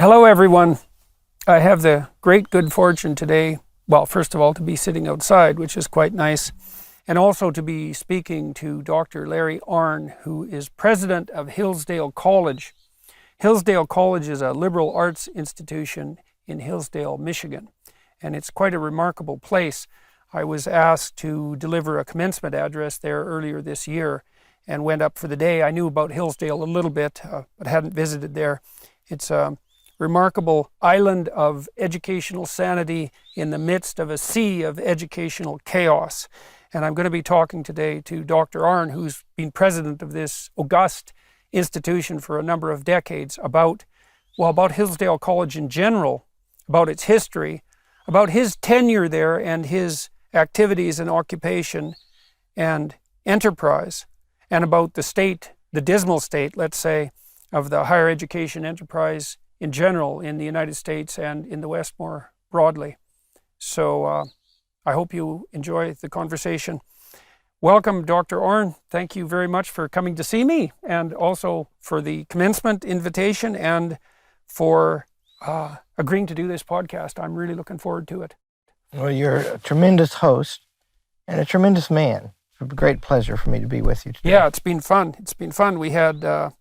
Hello, everyone. I have the great good fortune today, well, first of all, to be sitting outside, which is quite nice, and also to be speaking to Dr. Larry Arnn, who is president of Hillsdale College. Hillsdale College is a liberal arts institution in Hillsdale, Michigan, and it's quite a remarkable place. I was asked to deliver a commencement address there earlier this year and went up for the day. I knew about Hillsdale a little bit, but hadn't visited there. It's a remarkable island of educational sanity in the midst of a sea of educational chaos. And I'm going to be talking today to Dr. Arnn, who's been president of this august institution for a number of decades, about Hillsdale College in general, about its history, about his tenure there and his activities and occupation and enterprise, and about the state, the dismal state, let's say, of the higher education enterprise in general in the United States and in the West more broadly. So I hope you enjoy the conversation. Welcome, Dr. Arnn. Thank you very much for coming to see me, and also for the commencement invitation and for agreeing to do this podcast. I'm really looking forward to it. Well, you're a tremendous host and a tremendous man. It's a great pleasure for me to be with you today. Yeah, it's been fun. We were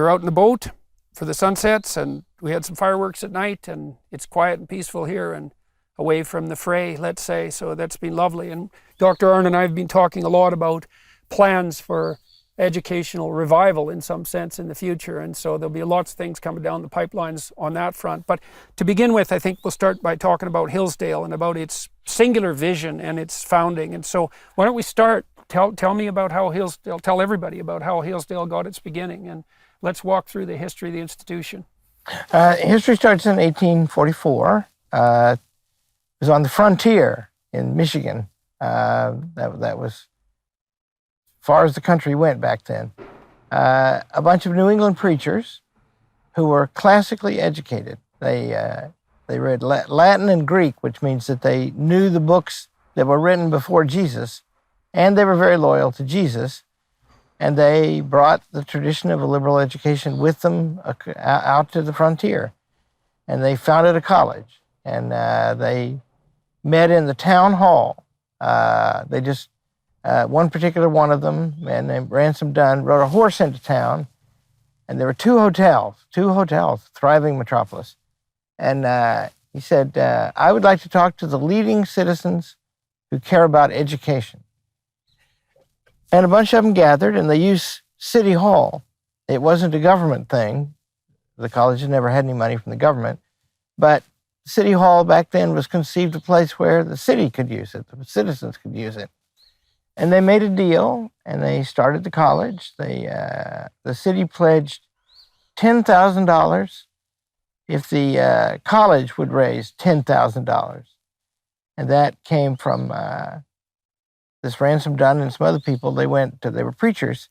out in the boat for the sunsets, and we had some fireworks at night, and it's quiet and peaceful here and away from the fray, let's say. So that's been lovely. And Dr. Arnn and I have been talking a lot about plans for educational revival in some sense in the future. And so there'll be lots of things coming down the pipelines on that front. But to begin with, I think we'll start by talking about Hillsdale and about its singular vision and its founding. And so why don't we start? Tell me about how Hillsdale, tell everybody about how Hillsdale got its beginning, and let's walk through the history of the institution. History starts in 1844. It was on the frontier in Michigan. That was as far as the country went back then. A bunch of New England preachers who were classically educated. They read Latin and Greek, which means that they knew the books that were written before Jesus, and they were very loyal to Jesus. And they brought the tradition of a liberal education with them out to the frontier. And they founded a college. And they met in the town hall. One particular one of them, a man named Ransom Dunn, rode a horse into town. And there were two hotels, thriving metropolis. And he said, I would like to talk to the leading citizens who care about education. And a bunch of them gathered, and they used City Hall. It wasn't a government thing. The college had never had any money from the government. But City Hall back then was conceived a place where the city could use it, the citizens could use it. And they made a deal, and they started the college. The city pledged $10,000 if the college would raise $10,000. And that came from this Ransom Dunn and some other people. They were preachers,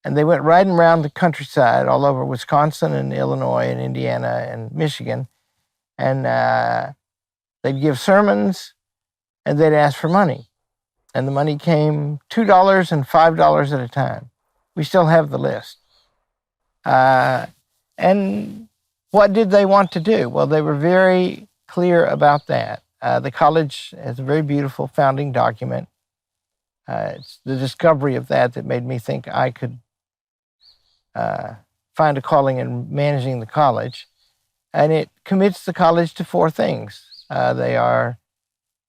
and they went riding around the countryside all over Wisconsin and Illinois and Indiana and Michigan, and they'd give sermons, and they'd ask for money. And the money came $2 and $5 at a time. We still have the list. And what did they want to do? Well, they were very clear about that. The college has a very beautiful founding document. It's the discovery of that made me think I could find a calling in managing the college. And it commits the college to four things. They are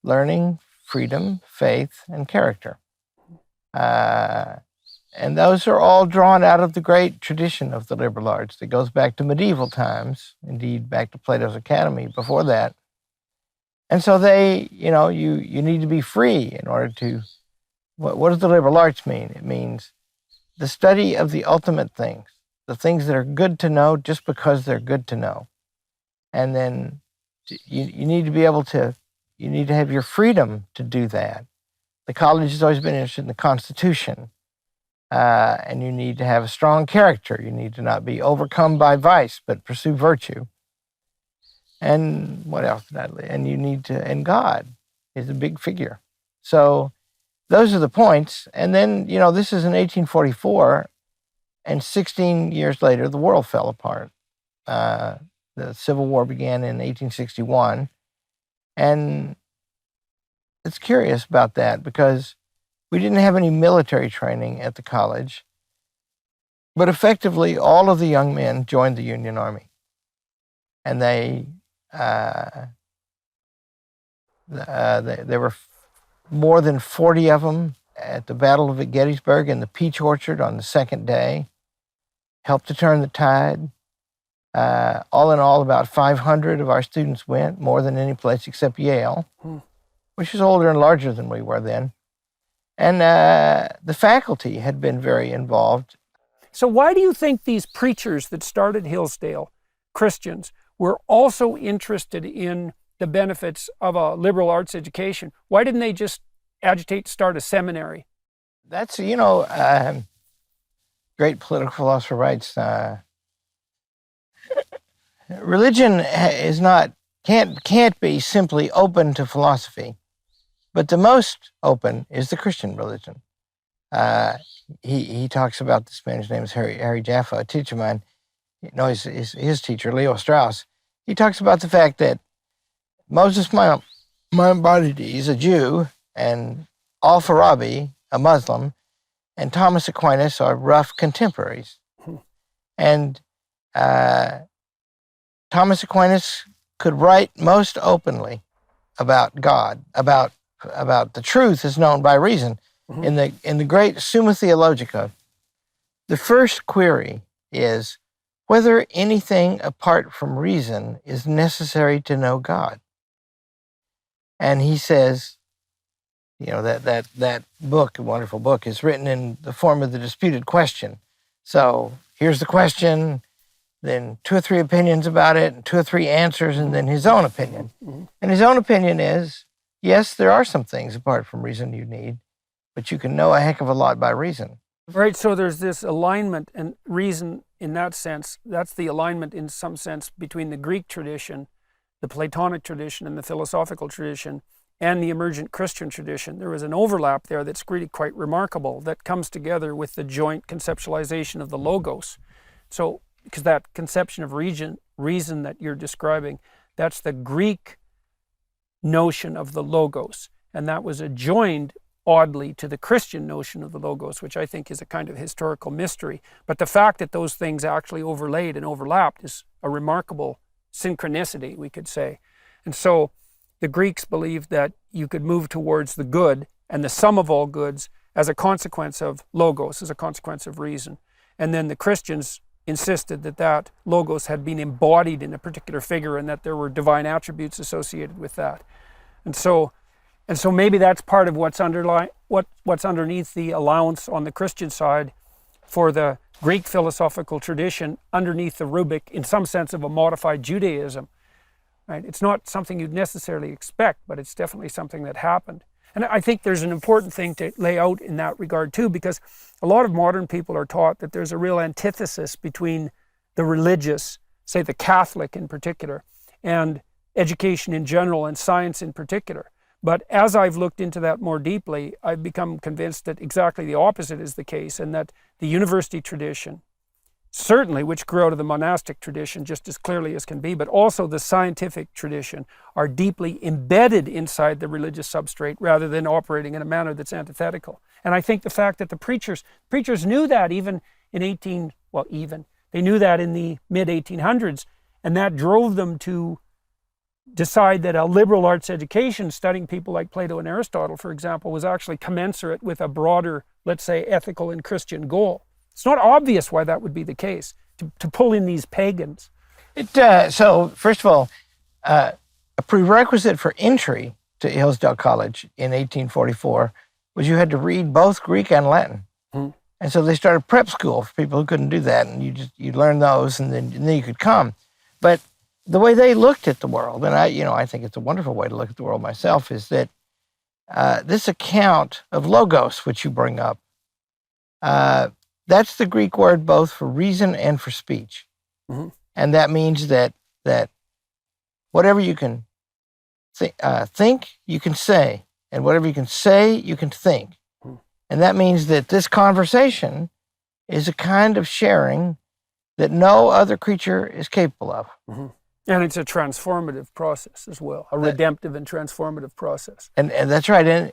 learning, freedom, faith, and character. And those are all drawn out of the great tradition of the liberal arts that goes back to medieval times, indeed back to Plato's Academy before that. And so you need to be free in order to. What does the liberal arts mean? It means the study of the ultimate things, the things that are good to know just because they're good to know. And then you need to be able to, you need to have your freedom to do that. The college has always been interested in the Constitution, and you need to have a strong character. You need to not be overcome by vice, but pursue virtue. And what else did I leave? And God is a big figure. So those are the points. And then, this is in 1844, and 16 years later, the world fell apart. The The Civil War began in 1861. And it's curious about that because we didn't have any military training at the college, but effectively all of the young men joined the Union Army. And there were more than 40 of them at the Battle of Gettysburg in the Peach Orchard on the second day, helped to turn the tide. All in all, about 500 of our students went, more than any place except Yale, which was older and larger than we were then. And the faculty had been very involved. So why do you think these preachers that started Hillsdale, Christians, were also interested in the benefits of a liberal arts education? Why didn't they just agitate to start a seminary? That's, great political philosopher writes, religion can't be simply open to philosophy, but the most open is the Christian religion. He talks about this man, his name is Harry Jaffa, a teacher of mine, his teacher, Leo Strauss. He talks about the fact that Moses Maimonides, a Jew, and Al-Farabi, a Muslim, and Thomas Aquinas are rough contemporaries. And Thomas Aquinas could write most openly about God, about the truth as known by reason. In the great Summa Theologica, the first query is whether anything apart from reason is necessary to know God. And he says, that book, a wonderful book, is written in the form of the disputed question. So here's the question, then 2 or 3 opinions about it, and 2 or 3 answers, and then his own opinion. And his own opinion is, yes, there are some things apart from reason you need, but you can know a heck of a lot by reason. Right, so there's this alignment and reason in that sense. That's the alignment in some sense between the Greek tradition, the Platonic tradition, and the philosophical tradition, and the emergent Christian tradition. There was an overlap there that's really quite remarkable that comes together with the joint conceptualization of the logos. So, because that conception of reason that you're describing, that's the Greek notion of the logos. And that was adjoined, oddly, to the Christian notion of the logos, which I think is a kind of historical mystery. But the fact that those things actually overlaid and overlapped is a remarkable synchronicity, we could say. And so the Greeks believed that you could move towards the good and the sum of all goods as a consequence of logos, as a consequence of reason. And then the Christians insisted that logos had been embodied in a particular figure and that there were divine attributes associated with that. And so maybe that's part of what's underneath the allowance on the Christian side for the Greek philosophical tradition, underneath the rubric, in some sense, of a modified Judaism. Right? It's not something you'd necessarily expect, but it's definitely something that happened. And I think there's an important thing to lay out in that regard too, because a lot of modern people are taught that there's a real antithesis between the religious, say the Catholic in particular, and education in general and science in particular. But as I've looked into that more deeply, I've become convinced that exactly the opposite is the case, and that the university tradition, certainly which grew out of the monastic tradition just as clearly as can be, but also the scientific tradition, are deeply embedded inside the religious substrate rather than operating in a manner that's antithetical. And I think the fact that the preachers knew that even in they knew that in the mid-1800s, and that drove them to decide that a liberal arts education, studying people like Plato and Aristotle, for example, was actually commensurate with a broader, let's say, ethical and Christian goal. It's not obvious why that would be the case, to pull in these pagans. So, first of all, a prerequisite for entry to Hillsdale College in 1844 was you had to read both Greek and Latin. And so they started prep school for people who couldn't do that, and you learn those, and then you could come. But the way they looked at the world, and I think it's a wonderful way to look at the world myself, is that this account of logos, which you bring up, that's the Greek word both for reason and for speech. And that means that whatever you can think, you can say, and whatever you can say, you can think. And that means that this conversation is a kind of sharing that no other creature is capable of. And it's a transformative process as well, a redemptive and transformative process. And that's right.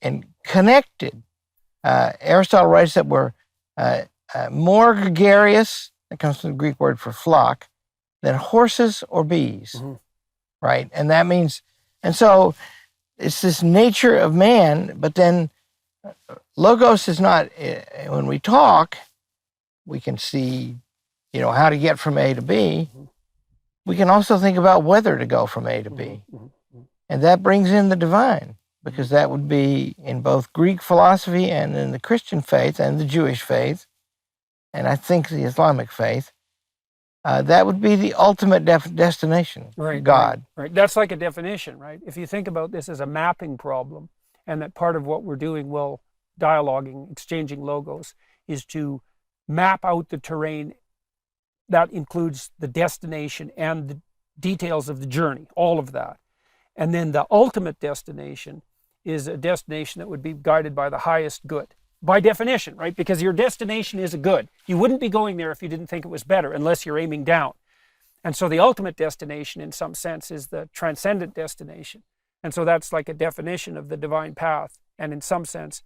And connected. Aristotle writes that we're more gregarious, that comes from the Greek word for flock, than horses or bees, right? And that means, and so it's this nature of man, but then logos is not, when we talk, we can see, how to get from A to B. We can also think about whether to go from A to B. And that brings in the divine, because that would be in both Greek philosophy and in the Christian faith and the Jewish faith, and I think the Islamic faith. That would be the ultimate destination, right, God. Right. That's like a definition, right? If you think about this as a mapping problem, and that part of what we're doing while dialoguing, exchanging logos, is to map out the terrain. That includes the destination and the details of the journey, all of that. And then the ultimate destination is a destination that would be guided by the highest good, by definition, right? Because your destination is a good. You wouldn't be going there if you didn't think it was better, unless you're aiming down. And so the ultimate destination, in some sense, is the transcendent destination. And so that's like a definition of the divine path, and in some sense,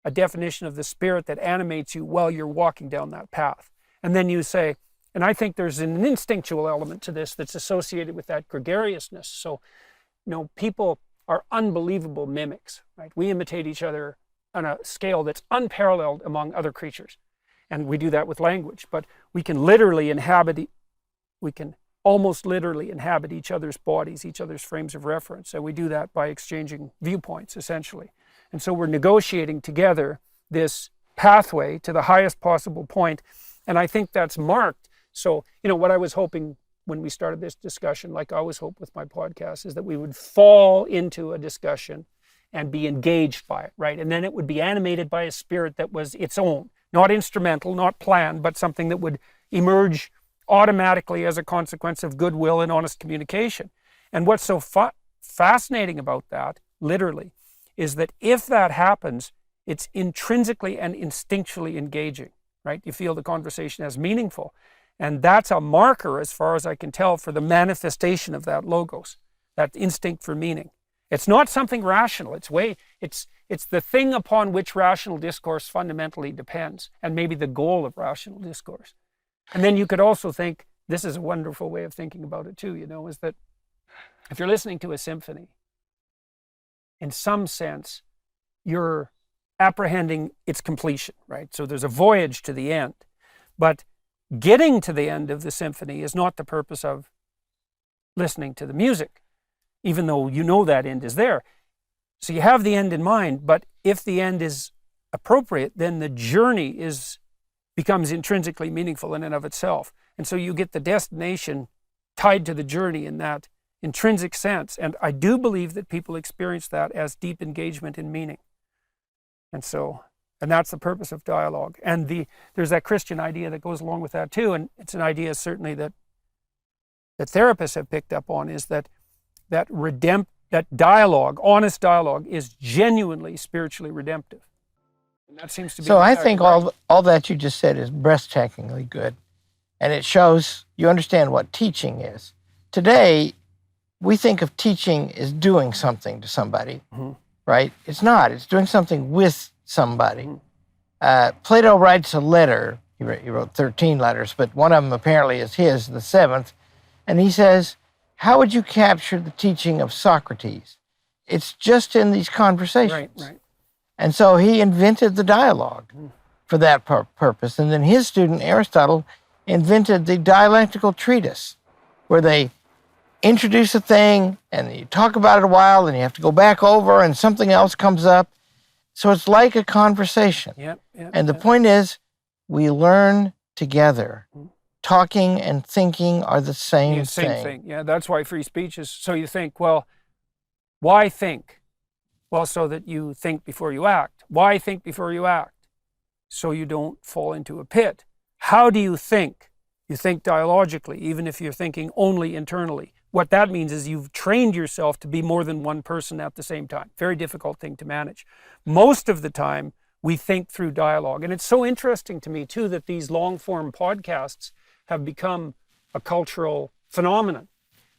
a definition of the spirit that animates you while you're walking down that path. And then you say, and I think there's an instinctual element to this that's associated with that gregariousness. So, people are unbelievable mimics, right? We imitate each other on a scale that's unparalleled among other creatures. And we do that with language, but we can almost literally inhabit each other's bodies, each other's frames of reference. And we do that by exchanging viewpoints, essentially. And so we're negotiating together this pathway to the highest possible point. And I think that's marked. So, what I was hoping when we started this discussion, like I always hope with my podcast, is that we would fall into a discussion and be engaged by it, right? And then it would be animated by a spirit that was its own, not instrumental, not planned, but something that would emerge automatically as a consequence of goodwill and honest communication. And what's so fascinating about that, literally, is that if that happens, it's intrinsically and instinctually engaging, right? You feel the conversation as meaningful. And that's a marker, as far as I can tell, for the manifestation of that logos, that instinct for meaning. It's not something rational. It's the thing upon which rational discourse fundamentally depends, and maybe the goal of rational discourse. And then you could also think, this is a wonderful way of thinking about it too, is that if you're listening to a symphony, in some sense, you're apprehending its completion, right? So there's a voyage to the end. But getting to the end of the symphony is not the purpose of listening to the music, even though that end is there. So you have the end in mind, but if the end is appropriate, then the journey becomes intrinsically meaningful in and of itself. And so you get the destination tied to the journey in that intrinsic sense. And I do believe that people experience that as deep engagement in meaning. And that's the purpose of dialogue. And there's that Christian idea that goes along with that too. And it's an idea certainly that therapists have picked up on, is that dialogue, honest dialogue, is genuinely spiritually redemptive. And that seems to be. So I think all that you just said is breathtakingly good. And it shows you understand what teaching is. Today, we think of teaching as doing something to somebody, right? It's not. It's doing something with somebody. Plato writes a letter. He wrote 13 letters, but one of them apparently is his, the 7th. And he says, how would you capture the teaching of Socrates? It's just in these conversations. Right. And so he invented the dialogue for that purpose. And then his student, Aristotle, invented the dialectical treatise, where they introduce a thing and you talk about it a while and you have to go back over and something else comes up. So it's like a conversation. And the point is, we learn together. Talking and thinking are the same thing. Yeah, that's why free speech is. So you think, well, why think? Well, so that you think before you act. Why think before you act? So you don't fall into a pit. How do you think? You think dialogically, even if you're thinking only internally. What that means is you've trained yourself to be more than one person at the same time. Very difficult thing to manage. Most of the time, we think through dialogue. And it's so interesting to me, too, that these long-form podcasts have become a cultural phenomenon.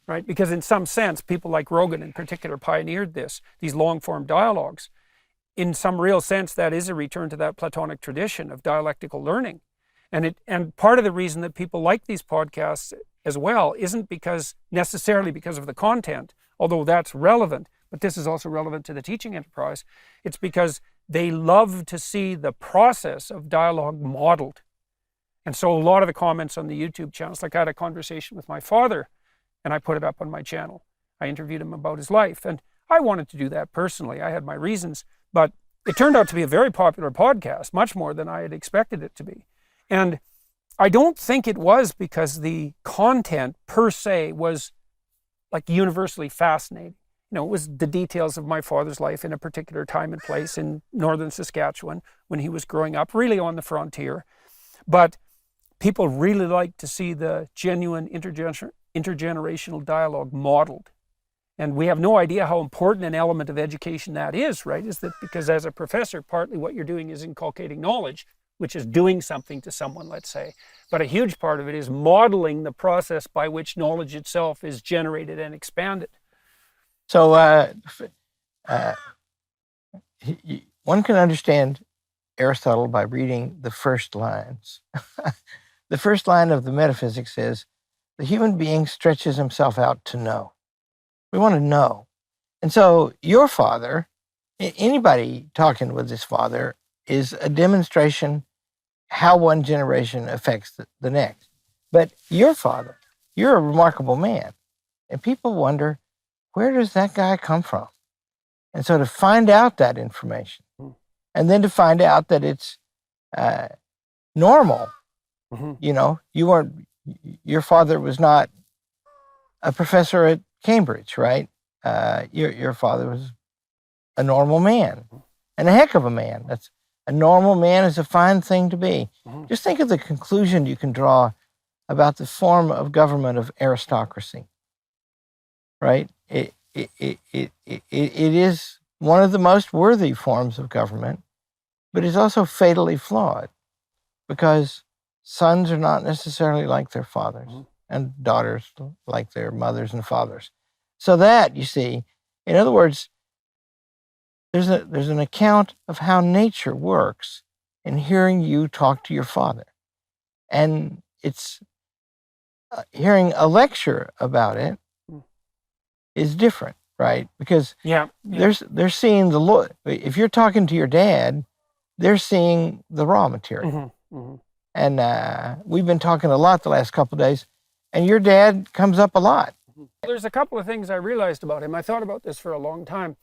right? Because in some sense, people like Rogan in particular pioneered these long-form dialogues. In some real sense, that is a return to that Platonic tradition of dialectical learning. And part of the reason that people like these podcasts as well isn't necessarily because of the content, although that's relevant, but this is also relevant to the teaching enterprise. It's because they love to see the process of dialogue modeled. And so a lot of the comments on the YouTube channels, like I had a conversation with my father and I put it up on my channel. I interviewed him about his life, and I wanted to do that personally. I had my reasons, but it turned out to be a very popular podcast, much more than I had expected it to be. And I don't think it was because the content per se was like universally fascinating. It was the details of my father's life in a particular time and place in northern Saskatchewan when he was growing up, really on the frontier. But people really like to see the genuine intergenerational dialogue modeled. And we have no idea how important an element of education that is, right? Is that because as a professor, partly what you're doing is inculcating knowledge, which is doing something to someone, let's say. But a huge part of it is modeling the process by which knowledge itself is generated and expanded. So one can understand Aristotle by reading the first lines. The first line of the Metaphysics is, the human being stretches himself out to know. We want to know. And so your father, anybody talking with his father, is a demonstration how one generation affects the next. But your father, you're a remarkable man. And people wonder, where does that guy come from? And so to find out that information, and then to find out that it's normal, your father was not a professor at Cambridge, right? Your father was a normal man, and a heck of a man. That's a normal man is a fine thing to be. Just think of the conclusion you can draw about the form of government of aristocracy, right? It is one of the most worthy forms of government, but it's also fatally flawed because sons are not necessarily like their fathers and daughters like their mothers and fathers. So that, you see, in other words, there's an account of how nature works in hearing you talk to your father. And it's hearing a lecture about it is different, right? Because they're seeing the Lord. If you're talking to your dad, they're seeing the raw material. And we've been talking a lot the last couple of days, and your dad comes up a lot. There's a couple of things I realized about him. I thought about this for a long time.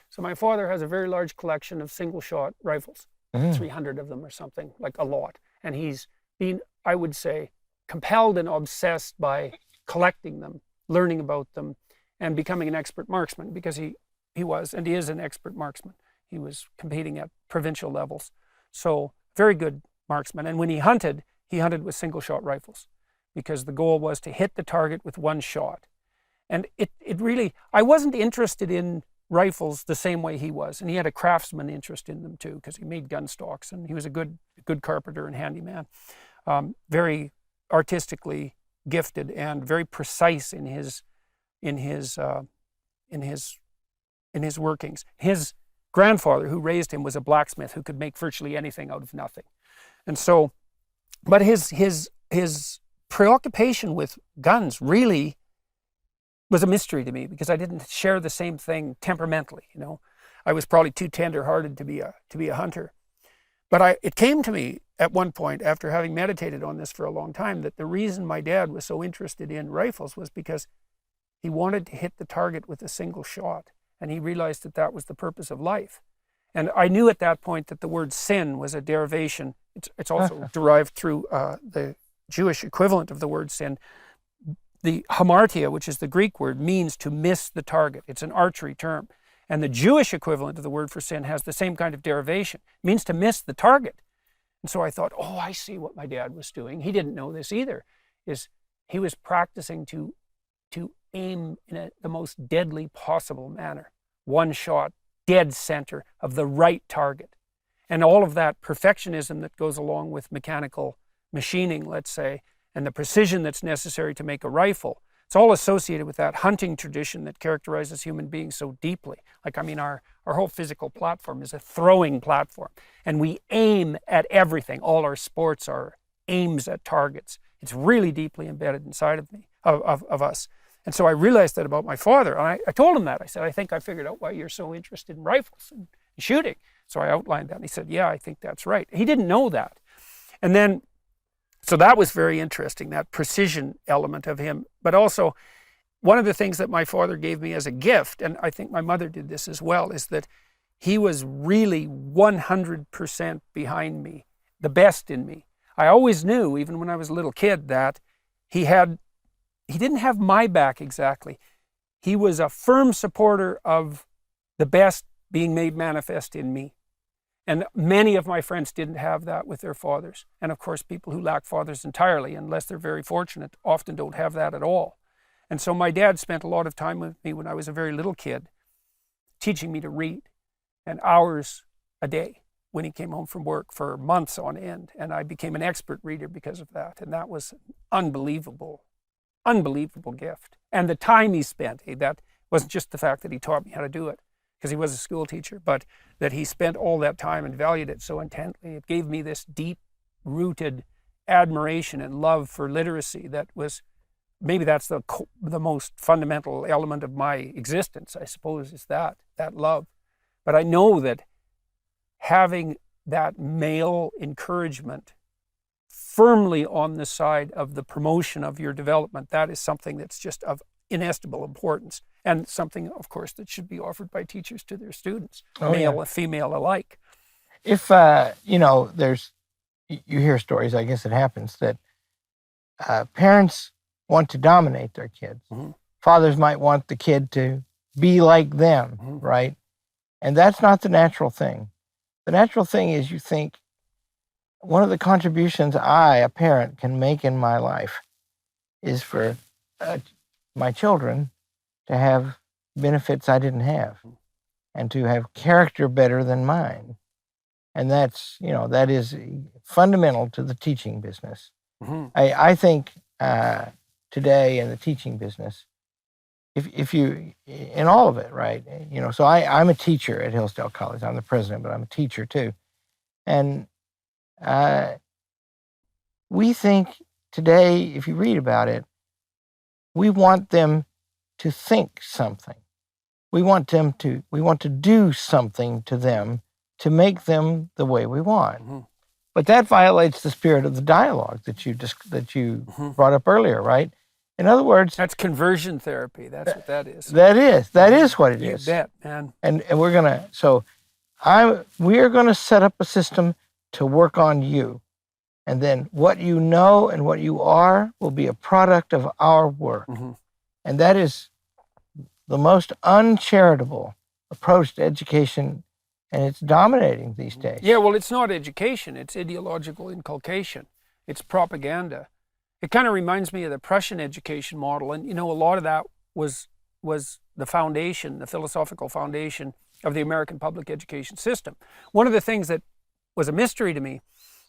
So my father has a very large collection of single-shot rifles, 300 of them or something, like a lot. And he's been, I would say, compelled and obsessed by collecting them, learning about them, and becoming an expert marksman, because he was, and he is an expert marksman. He was competing at provincial levels. So very good marksman. And when he hunted with single-shot rifles, because the goal was to hit the target with one shot. And it really, I wasn't interested in rifles the same way he was. And he had a craftsman interest in them too, because he made gun stocks, and he was a good carpenter and handyman. Very artistically gifted and very precise in his workings. His grandfather, who raised him, was a blacksmith who could make virtually anything out of nothing. And so, but his preoccupation with guns really was a mystery to me, because I didn't share the same thing temperamentally. I was probably too tender-hearted to be a hunter. But it came to me at one point, after having meditated on this for a long time, that the reason my dad was so interested in rifles was because he wanted to hit the target with a single shot, and he realized that that was the purpose of life. And I knew at that point that the word sin was a derivation. It's also derived through the Jewish equivalent of the word sin. The hamartia, which is the Greek word, means to miss the target. It's an archery term. And the Jewish equivalent of the word for sin has the same kind of derivation. It means to miss the target. And so I thought, I see what my dad was doing. He didn't know this either. He was practicing to aim in the most deadly possible manner. One shot, dead center of the right target. And all of that perfectionism that goes along with mechanical machining, let's say, and the precision that's necessary to make a rifle. It's all associated with that hunting tradition that characterizes human beings so deeply. Like, I mean, our whole physical platform is a throwing platform, and we aim at everything. All our sports are aims at targets. It's really deeply embedded inside of me, of us. And so I realized that about my father. And I told him that. I said, I think I figured out why you're so interested in rifles and shooting. So I outlined that. And he said, yeah, I think that's right. He didn't know that. And then, so that was very interesting, that precision element of him. But also, one of the things that my father gave me as a gift, and I think my mother did this as well, is that he was really 100% behind me, the best in me. I always knew, even when I was a little kid, that he didn't have my back exactly. He was a firm supporter of the best being made manifest in me. And many of my friends didn't have that with their fathers. And of course, people who lack fathers entirely, unless they're very fortunate, often don't have that at all. And so my dad spent a lot of time with me when I was a very little kid, teaching me to read, and hours a day when he came home from work for months on end. And I became an expert reader because of that. And that was an unbelievable gift. And the time he spent, that wasn't just the fact that he taught me how to do it, because he was a school teacher, but that he spent all that time and valued it so intently. It gave me this deep-rooted admiration and love for literacy that was, maybe that's the most fundamental element of my existence, I suppose, is that love. But I know that having that male encouragement firmly on the side of the promotion of your development, that is something that's just of inestimable importance, and something, of course, that should be offered by teachers to their students, male and female alike. If, you hear stories, I guess it happens, that parents want to dominate their kids. Mm-hmm. Fathers might want the kid to be like them, mm-hmm. right? And that's not the natural thing. The natural thing is, you think, one of the contributions I, a parent, can make in my life is for my children to have benefits I didn't have, and to have character better than mine. And that is fundamental to the teaching business. Mm-hmm. I think today in the teaching business, if you, in all of it, right? So I'm a teacher at Hillsdale College. I'm the president, but I'm a teacher too. And we think today, if you read about it, we want them to think something. We want to do something to them to make them the way we want. Mm-hmm. But that violates the spirit of the dialogue that you mm-hmm. brought up earlier, right? In other words, that's conversion therapy. That's what that is. That is what it is. You bet, man. And we're gonna set up a system to work on you. And then what you know and what you are will be a product of our work. Mm-hmm. And that is the most uncharitable approach to education, and it's dominating these days. Yeah, well, it's not education. It's ideological inculcation. It's propaganda. It kind of reminds me of the Prussian education model. And, a lot of that was the foundation, the philosophical foundation of the American public education system. One of the things that was a mystery to me,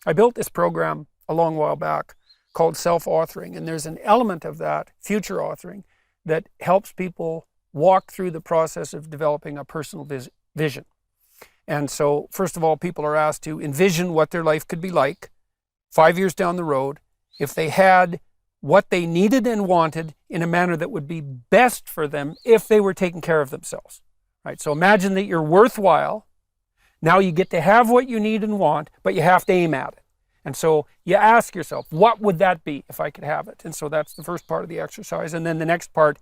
I built this program a long while back called self-authoring, and there's an element of that, future authoring, that helps people walk through the process of developing a personal vision. And so, first of all, people are asked to envision what their life could be like 5 years down the road if they had what they needed and wanted in a manner that would be best for them if they were taking care of themselves. Right? So imagine that you're worthwhile. Now you get to have what you need and want, but you have to aim at it. And so you ask yourself, what would that be if I could have it? And so that's the first part of the exercise. And then the next part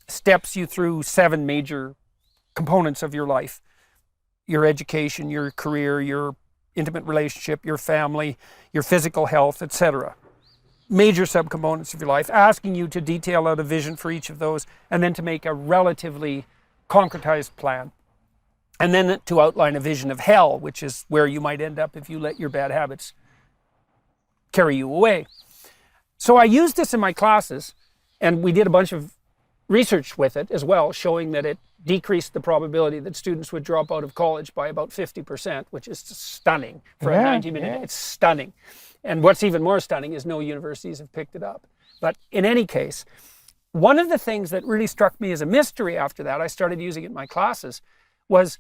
steps you through 7 major components of your life: your education, your career, your intimate relationship, your family, your physical health, etc. Major subcomponents of your life, asking you to detail out a vision for each of those, and then to make a relatively concretized plan. And then to outline a vision of hell, which is where you might end up if you let your bad habits carry you away. So I used this in my classes, and we did a bunch of research with it as well, showing that it decreased the probability that students would drop out of college by about 50%, which is stunning for a 90-minute. Yeah. It's stunning. And what's even more stunning is no universities have picked it up. But in any case, one of the things that really struck me as a mystery after that, I started using it in my classes, was,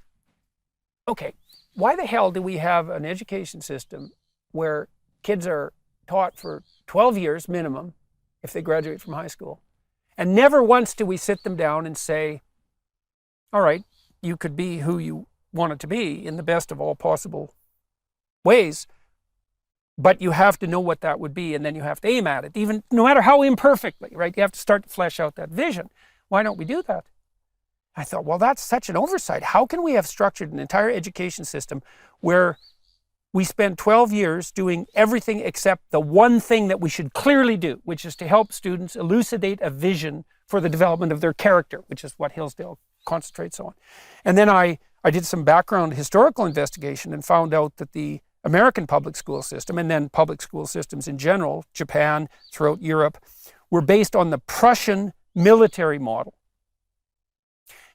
okay, why the hell do we have an education system where kids are taught for 12 years minimum if they graduate from high school, and never once do we sit them down and say, all right, you could be who you wanted to be in the best of all possible ways, but you have to know what that would be, and then you have to aim at it, even no matter how imperfectly, right? You have to start to flesh out that vision. Why don't we do that? I thought, well, that's such an oversight. How can we have structured an entire education system where we spend 12 years doing everything except the one thing that we should clearly do, which is to help students elucidate a vision for the development of their character, which is what Hillsdale concentrates on. And then I did some background historical investigation and found out that the American public school system, and then public school systems in general, Japan, throughout Europe, were based on the Prussian military model.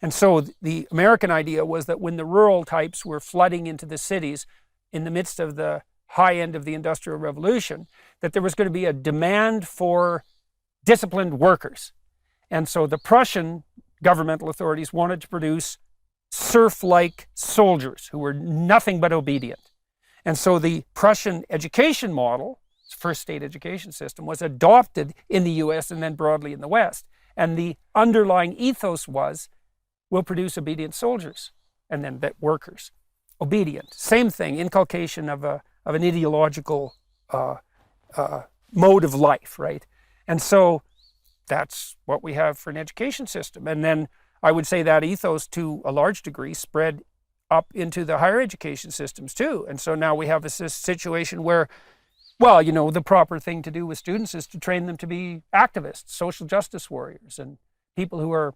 And so the American idea was that when the rural types were flooding into the cities in the midst of the high end of the Industrial Revolution, that there was going to be a demand for disciplined workers. And so the Prussian governmental authorities wanted to produce serf-like soldiers who were nothing but obedient. And so the Prussian education model, first state education system, was adopted in the US and then broadly in the West. And the underlying ethos was, we'll produce obedient soldiers, and then that workers. Obedient, same thing, inculcation of an ideological mode of life, right? And so that's what we have for an education system. And then I would say that ethos, to a large degree, spread up into the higher education systems too. And so now we have a situation where, well, you know, the proper thing to do with students is to train them to be activists, social justice warriors, and people who are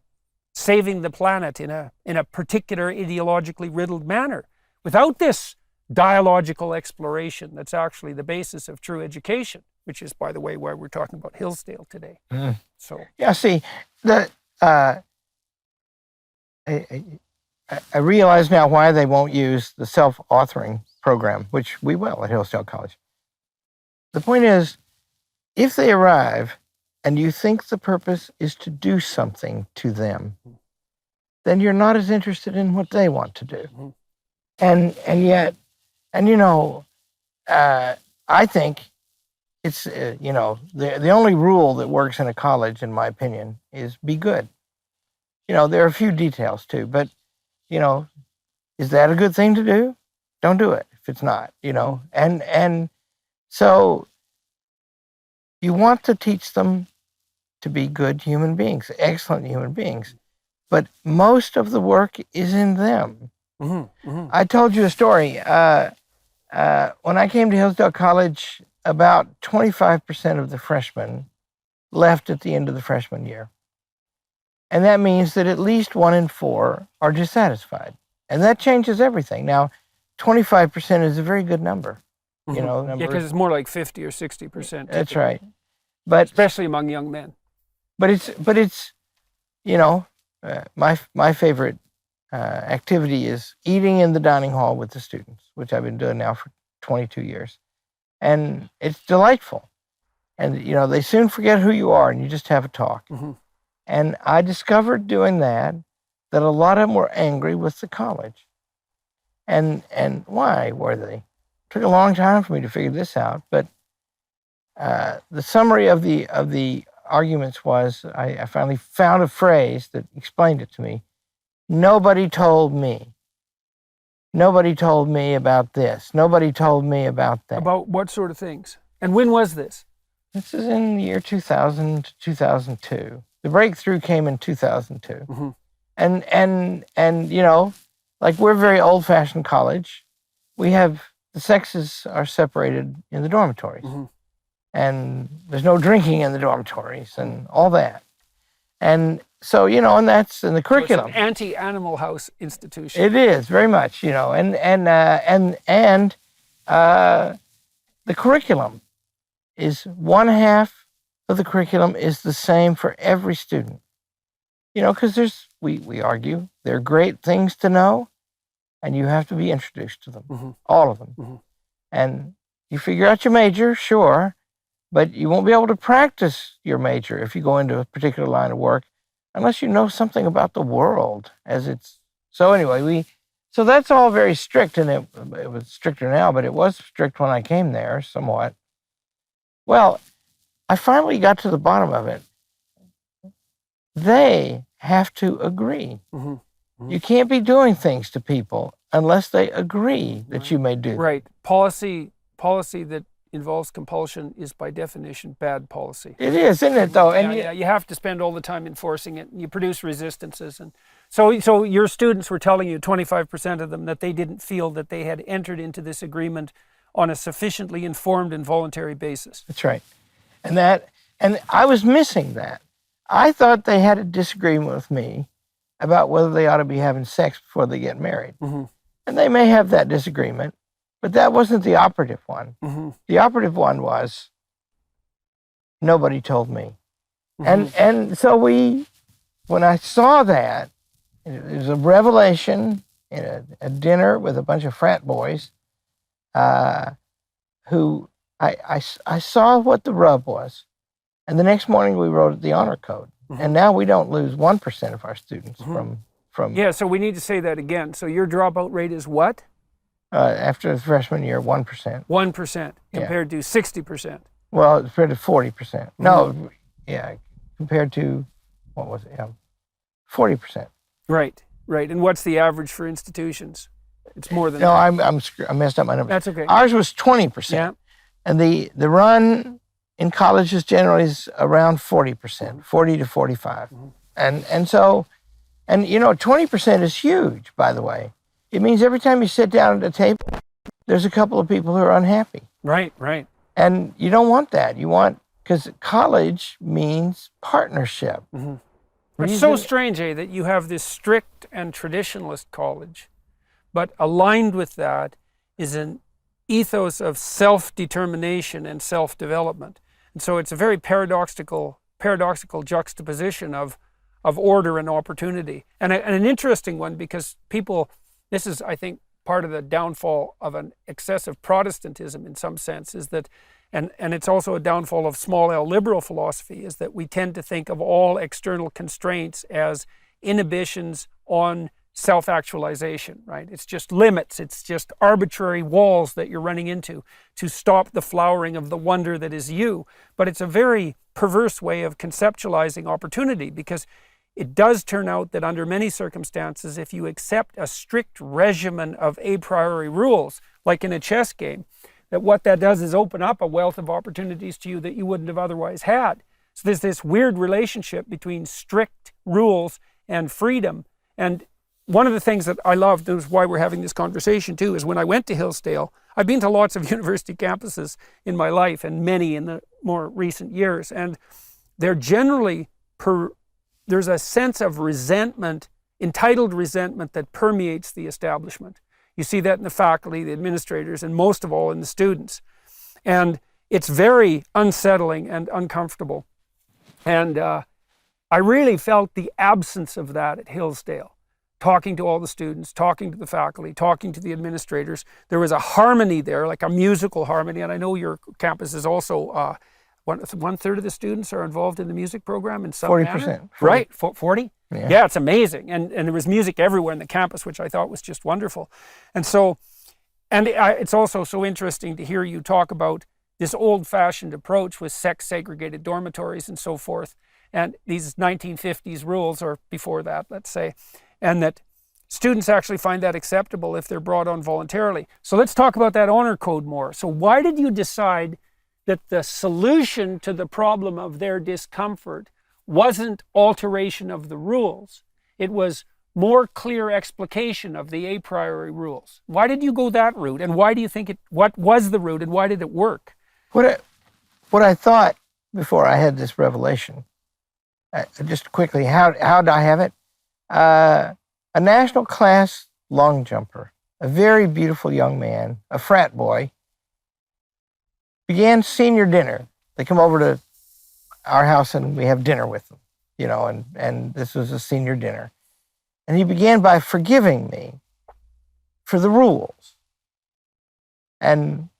saving the planet in a particular ideologically riddled manner, without this dialogical exploration that's actually the basis of true education, which is, by the way, why we're talking about Hillsdale today. So yeah, see, I realize now why they won't use the self-authoring program, which we will at Hillsdale College. The point is, if they arrive and you think the purpose is to do something to them, then you're not as interested in what they want to do. Mm-hmm. And yet, you know, I think it's, you know, the only rule that works in a college, in my opinion, is be good. You know, there are a few details too, but, you know, is that a good thing to do? Don't do it if it's not, you know. And so you want to teach them to be good human beings, excellent human beings, but most of the work is in them. Mm-hmm, mm-hmm. I told you a story. When I came to Hillsdale College, about 25% of the freshmen left at the end of the freshman year. And that means that at least 1 in 4 are dissatisfied. And that changes everything. Now, 25% is a very good number. Mm-hmm. You know, yeah, because it's more like 50 or 60%. That's right. But especially among young men. But it's you know, my favorite activity is eating in the dining hall with the students, which I've been doing now for 22 years. And it's delightful. And, you know, they soon forget who you are and you just have a talk. Mm-hmm. And I discovered doing that a lot of them were angry with the college. And why were they? It took a long time for me to figure this out, but the summary of the arguments was, I finally found a phrase that explained it to me. Nobody told me. Nobody told me about this. Nobody told me about that. About what sort of things? And when was this? This is in the year 2000 to 2002. The breakthrough came in 2002. Mm-hmm. And you know, like, we're a very old-fashioned college. We have, the sexes are separated in the dormitories. Mm-hmm. And there's no drinking in the dormitories and all that. And so, you know, and that's in the curriculum. So it's an anti-Animal House institution. It is, very much, you know, and the curriculum is, one half of the curriculum is the same for every student. You know, because we argue, there are great things to know, and you have to be introduced to them, mm-hmm. all of them. Mm-hmm. And you figure out your major, sure, but you won't be able to practice your major if you go into a particular line of work unless you know something about the world as it's. So anyway, so that's all very strict, and it was stricter now, but it was strict when I came there somewhat. Well, I finally got to the bottom of it. They have to agree. Mm-hmm. Mm-hmm. You can't be doing things to people unless they agree that you may do them. Right. Policy that involves compulsion is by definition bad policy. It is, isn't it, though? And you have to spend all the time enforcing it. You produce resistances. And so your students were telling you, 25% of them, that they didn't feel that they had entered into this agreement on a sufficiently informed and voluntary basis. That's right. And I was missing that. I thought they had a disagreement with me about whether they ought to be having sex before they get married. Mm-hmm. And they may have that disagreement, but that wasn't the operative one. Mm-hmm. The operative one was nobody told me. Mm-hmm. And so when I saw that, it was a revelation in a dinner with a bunch of frat boys who I saw what the rub was. And the next morning we wrote the honor code. Mm-hmm. And now we don't lose 1% of our students from. Yeah, so we need to say that again. So your dropout rate is what? After the freshman year, 1%. 1% compared to 60%. Well, compared to 40%. Mm-hmm. No, compared to, what was it? 40%. Right. And what's the average for institutions? It's more than no, that. I messed up my numbers. That's okay. Ours was 20%. Yeah. And the run in colleges generally is around 40%, 40 to 45. Mm-hmm. And so, 20% is huge, by the way. It means every time you sit down at a table, there's a couple of people who are unhappy. Right. And you don't want that. Because college means partnership. Mm-hmm. It's so strange, that you have this strict and traditionalist college, but aligned with that is an ethos of self-determination and self-development. And so it's a very paradoxical juxtaposition of order and opportunity. And an interesting one, because this is, I think, part of the downfall of an excessive Protestantism in some sense, is that, and it's also a downfall of small L liberal philosophy, is that we tend to think of all external constraints as inhibitions on self-actualization, right? It's just limits, it's just arbitrary walls that you're running into to stop the flowering of the wonder that is you. But it's a very perverse way of conceptualizing opportunity, because it does turn out that under many circumstances, if you accept a strict regimen of a priori rules, like in a chess game, that what that does is open up a wealth of opportunities to you that you wouldn't have otherwise had. So there's this weird relationship between strict rules and freedom. And one of the things that I loved, and is why we're having this conversation too, is when I went to Hillsdale, I've been to lots of university campuses in my life, and many in the more recent years, and they're generally there's a sense of resentment, entitled resentment, that permeates the establishment. You see that in the faculty, the administrators, and most of all in the students. And it's very unsettling and uncomfortable. And I really felt the absence of that at Hillsdale. Talking to all the students, talking to the faculty, talking to the administrators. There was a harmony there, like a musical harmony. And I know your campus is also, one third of the students are involved in the music program in some 40%. manner. Right, 40? Yeah, it's amazing. And there was music everywhere in the campus, which I thought was just wonderful. And so, it's also so interesting to hear you talk about this old-fashioned approach with sex-segregated dormitories and so forth, and these 1950s rules, or before that, let's say, and that students actually find that acceptable if they're brought on voluntarily. So let's talk about that honor code more. So why did you decide that the solution to the problem of their discomfort wasn't alteration of the rules? It was more clear explication of the a priori rules. Why did you go that route? And why do you think what was the route, and why did it work? What I thought before I had this revelation, just quickly, how did I have it? A national class long jumper, a very beautiful young man, a frat boy, began senior dinner. They come over to our house and we have dinner with them, and this was a senior dinner. And he began by forgiving me for the rules. And,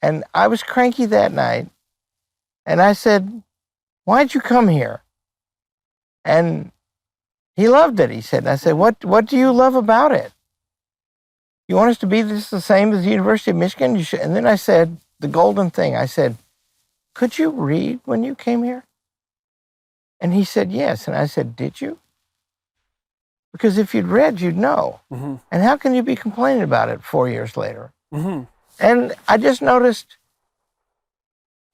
And I was cranky that night. And I said, "Why'd you come here?" And he loved it, he said. And I said, what do you love about it? You want us to be this the same as the University of Michigan? You should. And then I said, the golden thing, I said, "Could you read when you came here?" And he said, "Yes." And I said, "Did you? Because if you'd read, you'd know. Mm-hmm. And how can you be complaining about it 4 years later?" Mm-hmm. And I just noticed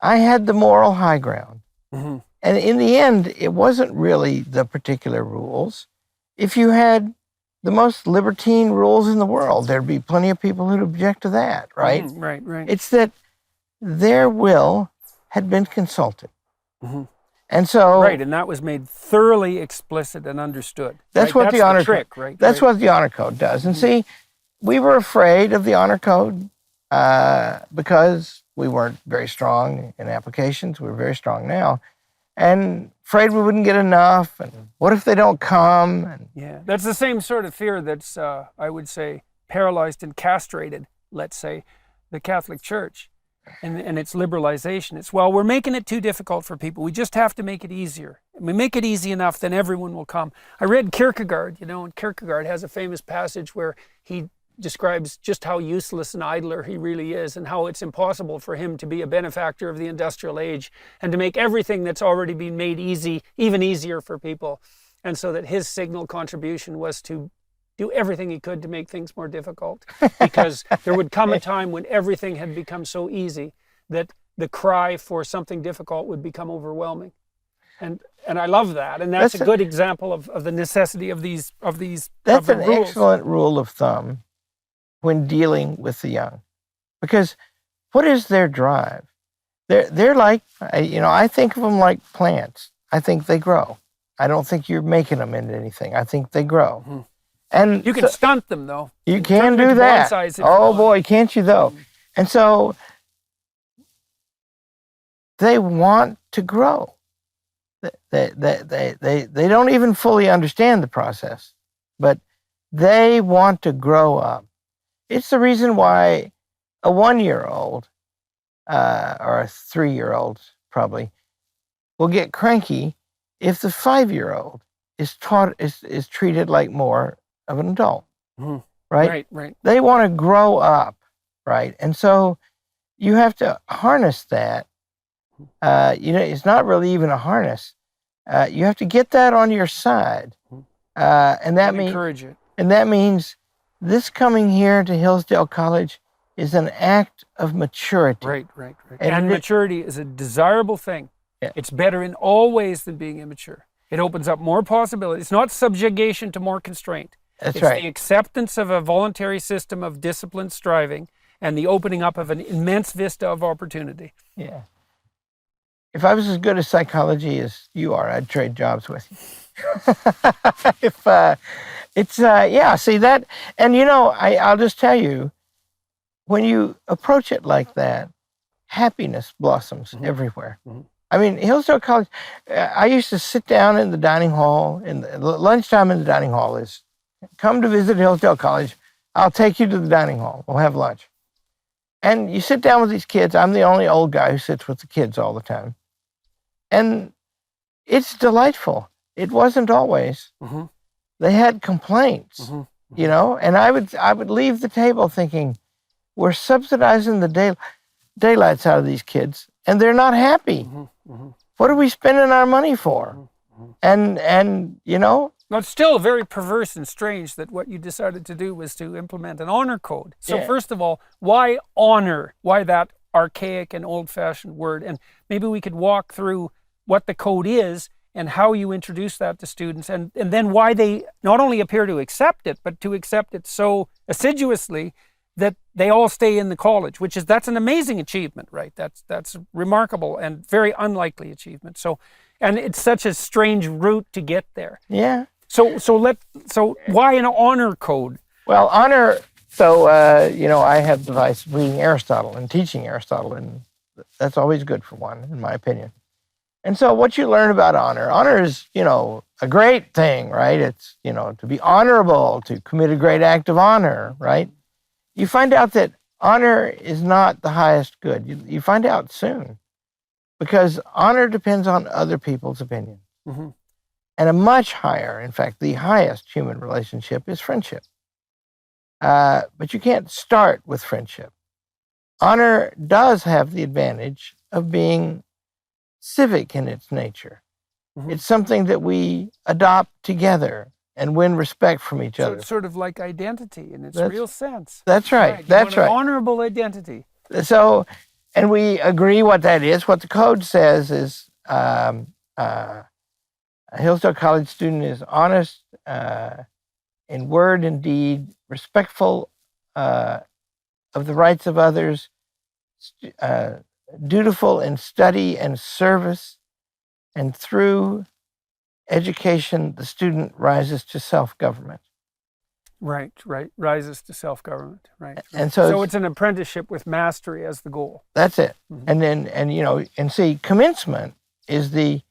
I had the moral high ground. Mm-hmm. And in the end, it wasn't really the particular rules. If you had the most libertine rules in the world, there'd be plenty of people who'd object to that, right? Mm-hmm. Right. It's that their will had been consulted. Mm-hmm. And so... Right, and that was made thoroughly explicit and understood. That's right? what the honor trick, code, right? That's what the honor code does. And see, we were afraid of the honor code because we weren't very strong in applications. We're very strong now. And afraid we wouldn't get enough. And what if they don't come? And yeah, that's the same sort of fear that's, I would say, paralyzed and castrated, let's say, the Catholic Church and its liberalization. It's, well, we're making it too difficult for people. We just have to make it easier. And we make it easy enough, then everyone will come. I read Kierkegaard, and Kierkegaard has a famous passage where he describes just how useless an idler he really is and how it's impossible for him to be a benefactor of the industrial age and to make everything that's already been made easy even easier for people. And so that his signal contribution was to do everything he could to make things more difficult, because there would come a time when everything had become so easy that the cry for something difficult would become overwhelming. And I love that. And that's a good example of the necessity of these that's an rules. Excellent rule of thumb when dealing with the young. Because what is their drive? They're like, I think of them like plants. I think they grow. I don't think you're making them into anything. I think they grow. Mm-hmm. And you can stunt them, though. You can do that. Oh boy, can't you though? And so they want to grow. They don't even fully understand the process, but they want to grow up. It's the reason why a 1-year-old or a 3-year-old probably will get cranky if the 5-year-old is treated like more of an adult, right? Right. They want to grow up, right? And so you have to harness that. It's not really even a harness. You have to get that on your side, and that means encourage it. And that means this coming here to Hillsdale College is an act of maturity. Right. And maturity is a desirable thing. Yeah. It's better in all ways than being immature. It opens up more possibilities. It's not subjugation to more constraint. That's right. It's the acceptance of a voluntary system of disciplined striving and the opening up of an immense vista of opportunity. Yeah. If I was as good at psychology as you are, I'd trade jobs with you. See that, and I'll just tell you, when you approach it like that, happiness blossoms everywhere. Mm-hmm. I mean, Hillsdale College, I used to sit down in the dining hall, lunchtime in the dining hall is, come to visit Hillsdale College, I'll take you to the dining hall, we'll have lunch. And you sit down with these kids. I'm the only old guy who sits with the kids all the time. And it's delightful. It wasn't always. Mm-hmm. They had complaints, and I would leave the table thinking, we're subsidizing the daylights out of these kids, and they're not happy. What are we spending our money for? And Well, it's still very perverse and strange that what you decided to do was to implement an honor code. So first of all, why honor? Why that archaic and old-fashioned word? And maybe we could walk through what the code is and how you introduce that to students, and then why they not only appear to accept it, but to accept it so assiduously that they all stay in the college, that's an amazing achievement, right? That's remarkable and very unlikely achievement. So, and it's such a strange route to get there. Yeah. So why an honor code? Well, honor. So I have the device of reading Aristotle and teaching Aristotle, and that's always good for one, in my opinion. And so what you learn about honor is, a great thing, right? It's, to be honorable, to commit a great act of honor, right? You find out that honor is not the highest good. You find out soon, because honor depends on other people's opinions. Mm-hmm. And a much higher, in fact, the highest human relationship is friendship. But you can't start with friendship. Honor does have the advantage of being civic in its nature. Mm-hmm. It's something that we adopt together and win respect from each So other. it's sort of like identity in its real sense. That's right. You That's want an right. honorable identity. So, and we agree what that is. What the code says is a Hillsdale College student is honest in word and deed, respectful of the rights of others, dutiful in study and service, and through education, the student rises to self-government. Right. Rises to self-government. Right. And so it's an apprenticeship with mastery as the goal. That's it. Mm-hmm. And see, commencement is the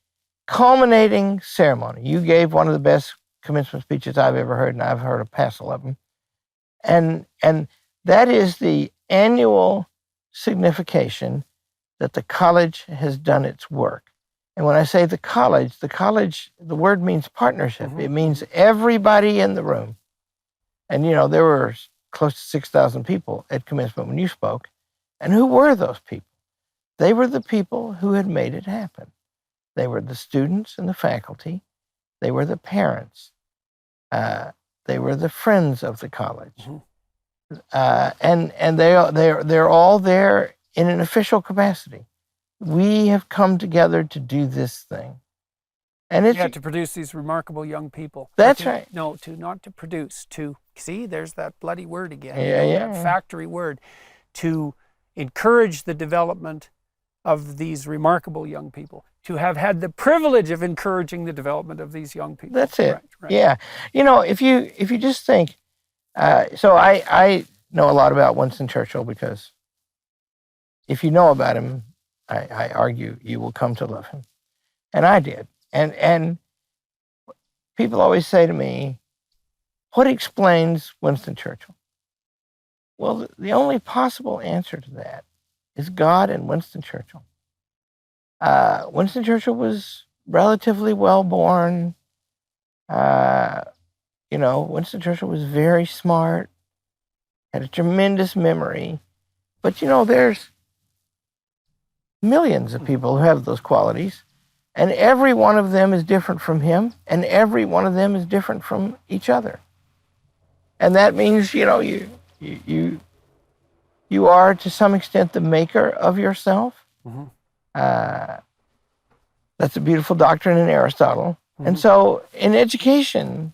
culminating ceremony. You gave one of the best commencement speeches I've ever heard, and I've heard a passel of them. And that is the annual signification that the college has done its work. And when I say the college, the word means partnership. Mm-hmm. It means everybody in the room. And, there were close to 6,000 people at commencement when you spoke. And who were those people? They were the people who had made it happen. They were the students and the faculty. They were the parents. They were the friends of the college. Mm-hmm. And they're all there in an official capacity. We have come together to do this thing. And it's to produce these remarkable young people. That's right. No, not to produce, to see, there's that bloody word again. That factory word. To encourage the development of these remarkable young people. To have had the privilege of encouraging the development of these young people. That's it. Right. Yeah. If you just think, so I know a lot about Winston Churchill, because if you know about him, I argue you will come to love him. And I did. And people always say to me, what explains Winston Churchill? Well, the only possible answer to that is God and Winston Churchill. Winston Churchill was relatively well-born. Winston Churchill was very smart, had a tremendous memory. But, there's millions of people who have those qualities. And every one of them is different from him, and every one of them is different from each other. And that means, you are to some extent the maker of yourself. Mm-hmm. That's a beautiful doctrine in Aristotle. Mm-hmm. And so in education,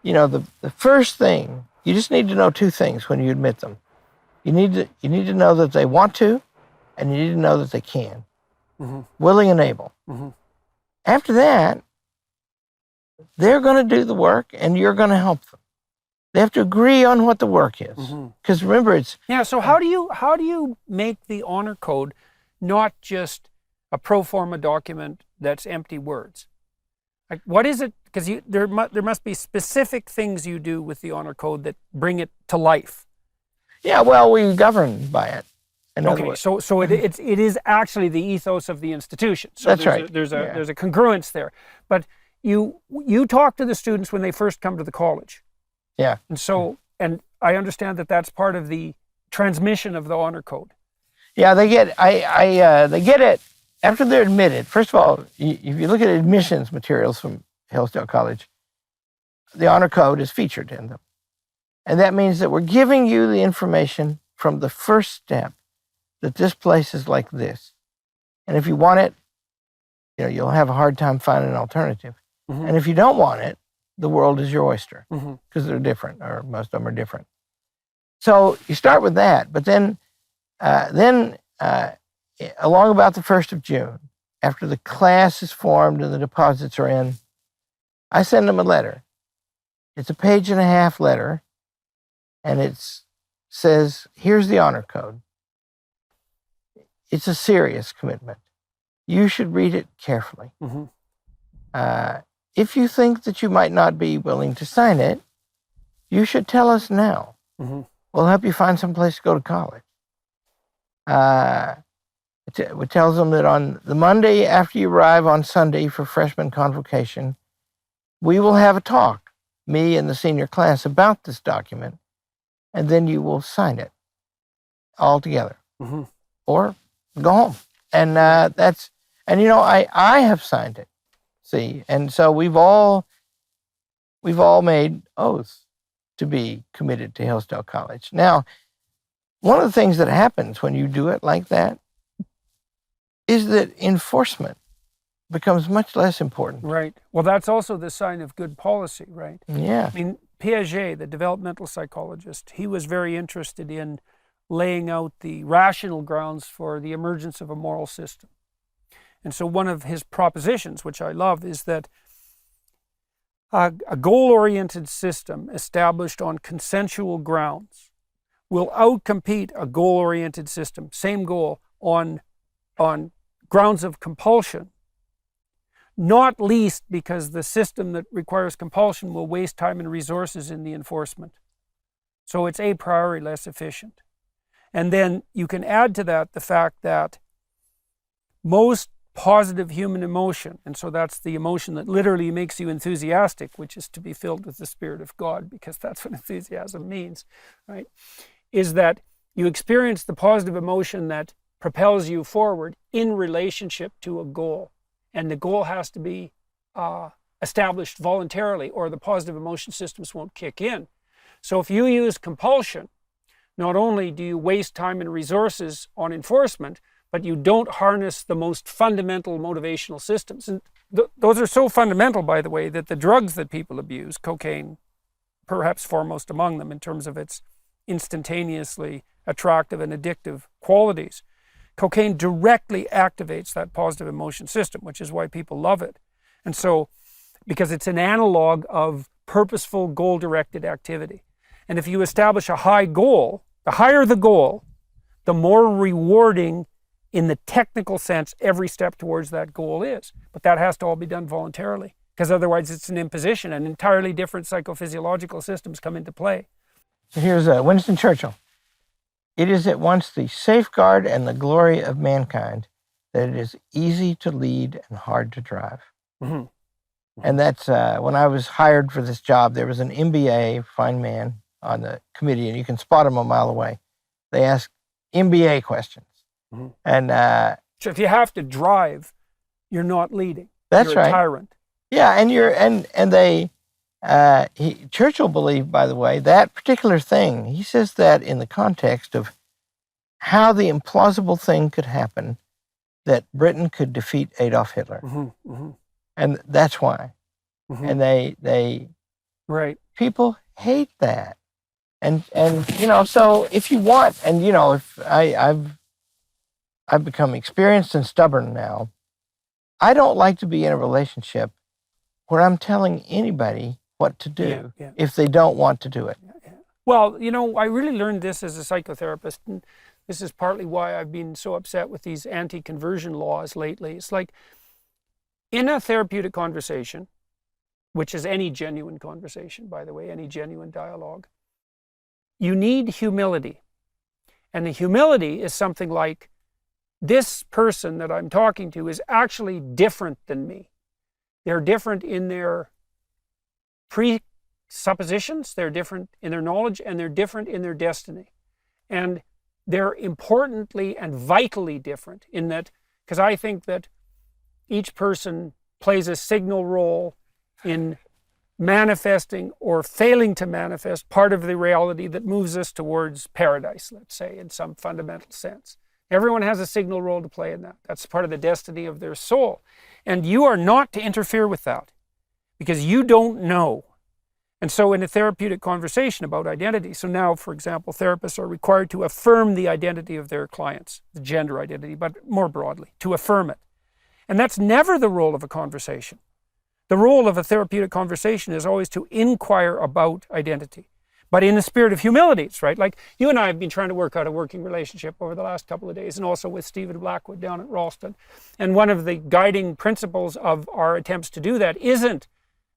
the first thing, you just need to know two things when you admit them. You need to know that they want to, and you need to know that they can. Mm-hmm. Willing and able. Mm-hmm. After that, they're going to do the work, and you're going to help them. They have to agree on what the work is, because mm-hmm. remember, it's So how do you make the honor code not just a pro forma document that's empty words? Like, what is it? Because there must be specific things you do with the honor code that bring it to life. Yeah, well, we govern by it. Okay, so it is actually the ethos of the institution. So that's right. There's a congruence there. But you talk to the students when they first come to the college. Yeah. And I understand that that's part of the transmission of the honor code. Yeah, they get it after they're admitted. First of all, if you look at admissions materials from Hillsdale College, the honor code is featured in them. And that means that we're giving you the information from the first step, that this place is like this. And if you want it, you'll have a hard time finding an alternative. Mm-hmm. And if you don't want it, the world is your oyster, because they're different, or most of them are different. So you start with that, but then along about the 1st of June, after the class is formed and the deposits are in, I send them a letter. It's a 1.5-page letter, and it says, here's the honor code. It's a serious commitment. You should read it carefully. Mm-hmm. If you think that you might not be willing to sign it, you should tell us now. Mm-hmm. we'll help you find some place to go to college. It tells them that on the Monday after you arrive on Sunday for freshman convocation, we will have a talk, me and the senior class, about this document, and then you will sign it all together. Mm-hmm. Or go home. And I have signed it. See, and so we've all made oaths to be committed to Hillsdale College. Now, one of the things that happens when you do it like that is that enforcement becomes much less important. Right. Well, that's also the sign of good policy, right? Yeah. I mean, Piaget, the developmental psychologist, he was very interested in laying out the rational grounds for the emergence of a moral system. And so one of his propositions, which I love, is that a goal-oriented system established on consensual grounds will outcompete a goal-oriented system, same goal, on grounds of compulsion, not least because the system that requires compulsion will waste time and resources in the enforcement. So it's a priori less efficient. And then you can add to that the fact that most positive human emotion, and so that's the emotion that literally makes you enthusiastic, which is to be filled with the Spirit of God, because that's what enthusiasm means, right? Is that you experience the positive emotion that propels you forward in relationship to a goal. And the goal has to be established voluntarily, or the positive emotion systems won't kick in. So if you use compulsion, not only do you waste time and resources on enforcement, but you don't harness the most fundamental motivational systems. And those are so fundamental, by the way, that the drugs that people abuse, cocaine, perhaps foremost among them in terms of its instantaneously attractive and addictive qualities, cocaine directly activates that positive emotion system, which is why people love it. And so, because it's an analog of purposeful, goal-directed activity. And if you establish a high goal, the higher the goal, the more rewarding in the technical sense every step towards that goal is. But that has to all be done voluntarily, because otherwise it's an imposition and entirely different psychophysiological systems come into play. Here's Winston Churchill. It is at once the safeguard and the glory of mankind that it is easy to lead and hard to drive. Mm-hmm. And that's when I was hired for this job, there was an MBA, fine man, on the committee, and you can spot him a mile away. They ask MBA questions. Mm-hmm. And so if you have to drive, you're not leading. That's you're right. a tyrant. Yeah, and Churchill believed, by the way, that particular thing. He says that in the context of how the implausible thing could happen, that Britain could defeat Adolf Hitler. Mm-hmm. Mm-hmm. And that's why. Mm-hmm. And they right. People hate that. And so if you want, and if I've become experienced and stubborn now, I don't like to be in a relationship where I'm telling anybody what to do if they don't want to do it. Yeah. Well, I really learned this as a psychotherapist, and this is partly why I've been so upset with these anti-conversion laws lately. It's like, in a therapeutic conversation, which is any genuine conversation, by the way, any genuine dialogue, you need humility. And the humility is something like, this person that I'm talking to is actually different than me. They're different in their presuppositions, they're different in their knowledge, and they're different in their destiny. And they're importantly and vitally different in that, because I think that each person plays a signal role in manifesting or failing to manifest part of the reality that moves us towards paradise, let's say, in some fundamental sense. Everyone has a signal role to play in that. That's part of the destiny of their soul. And you are not to interfere with that, because you don't know. And so in a therapeutic conversation about identity, so now, for example, therapists are required to affirm the identity of their clients, the gender identity, but more broadly, to affirm it. And that's never the role of a conversation. The role of a therapeutic conversation is always to inquire about identity, but in the spirit of humility, right? Like you and I have been trying to work out a working relationship over the last couple of days, and also with Stephen Blackwood down at Ralston. And one of the guiding principles of our attempts to do that isn't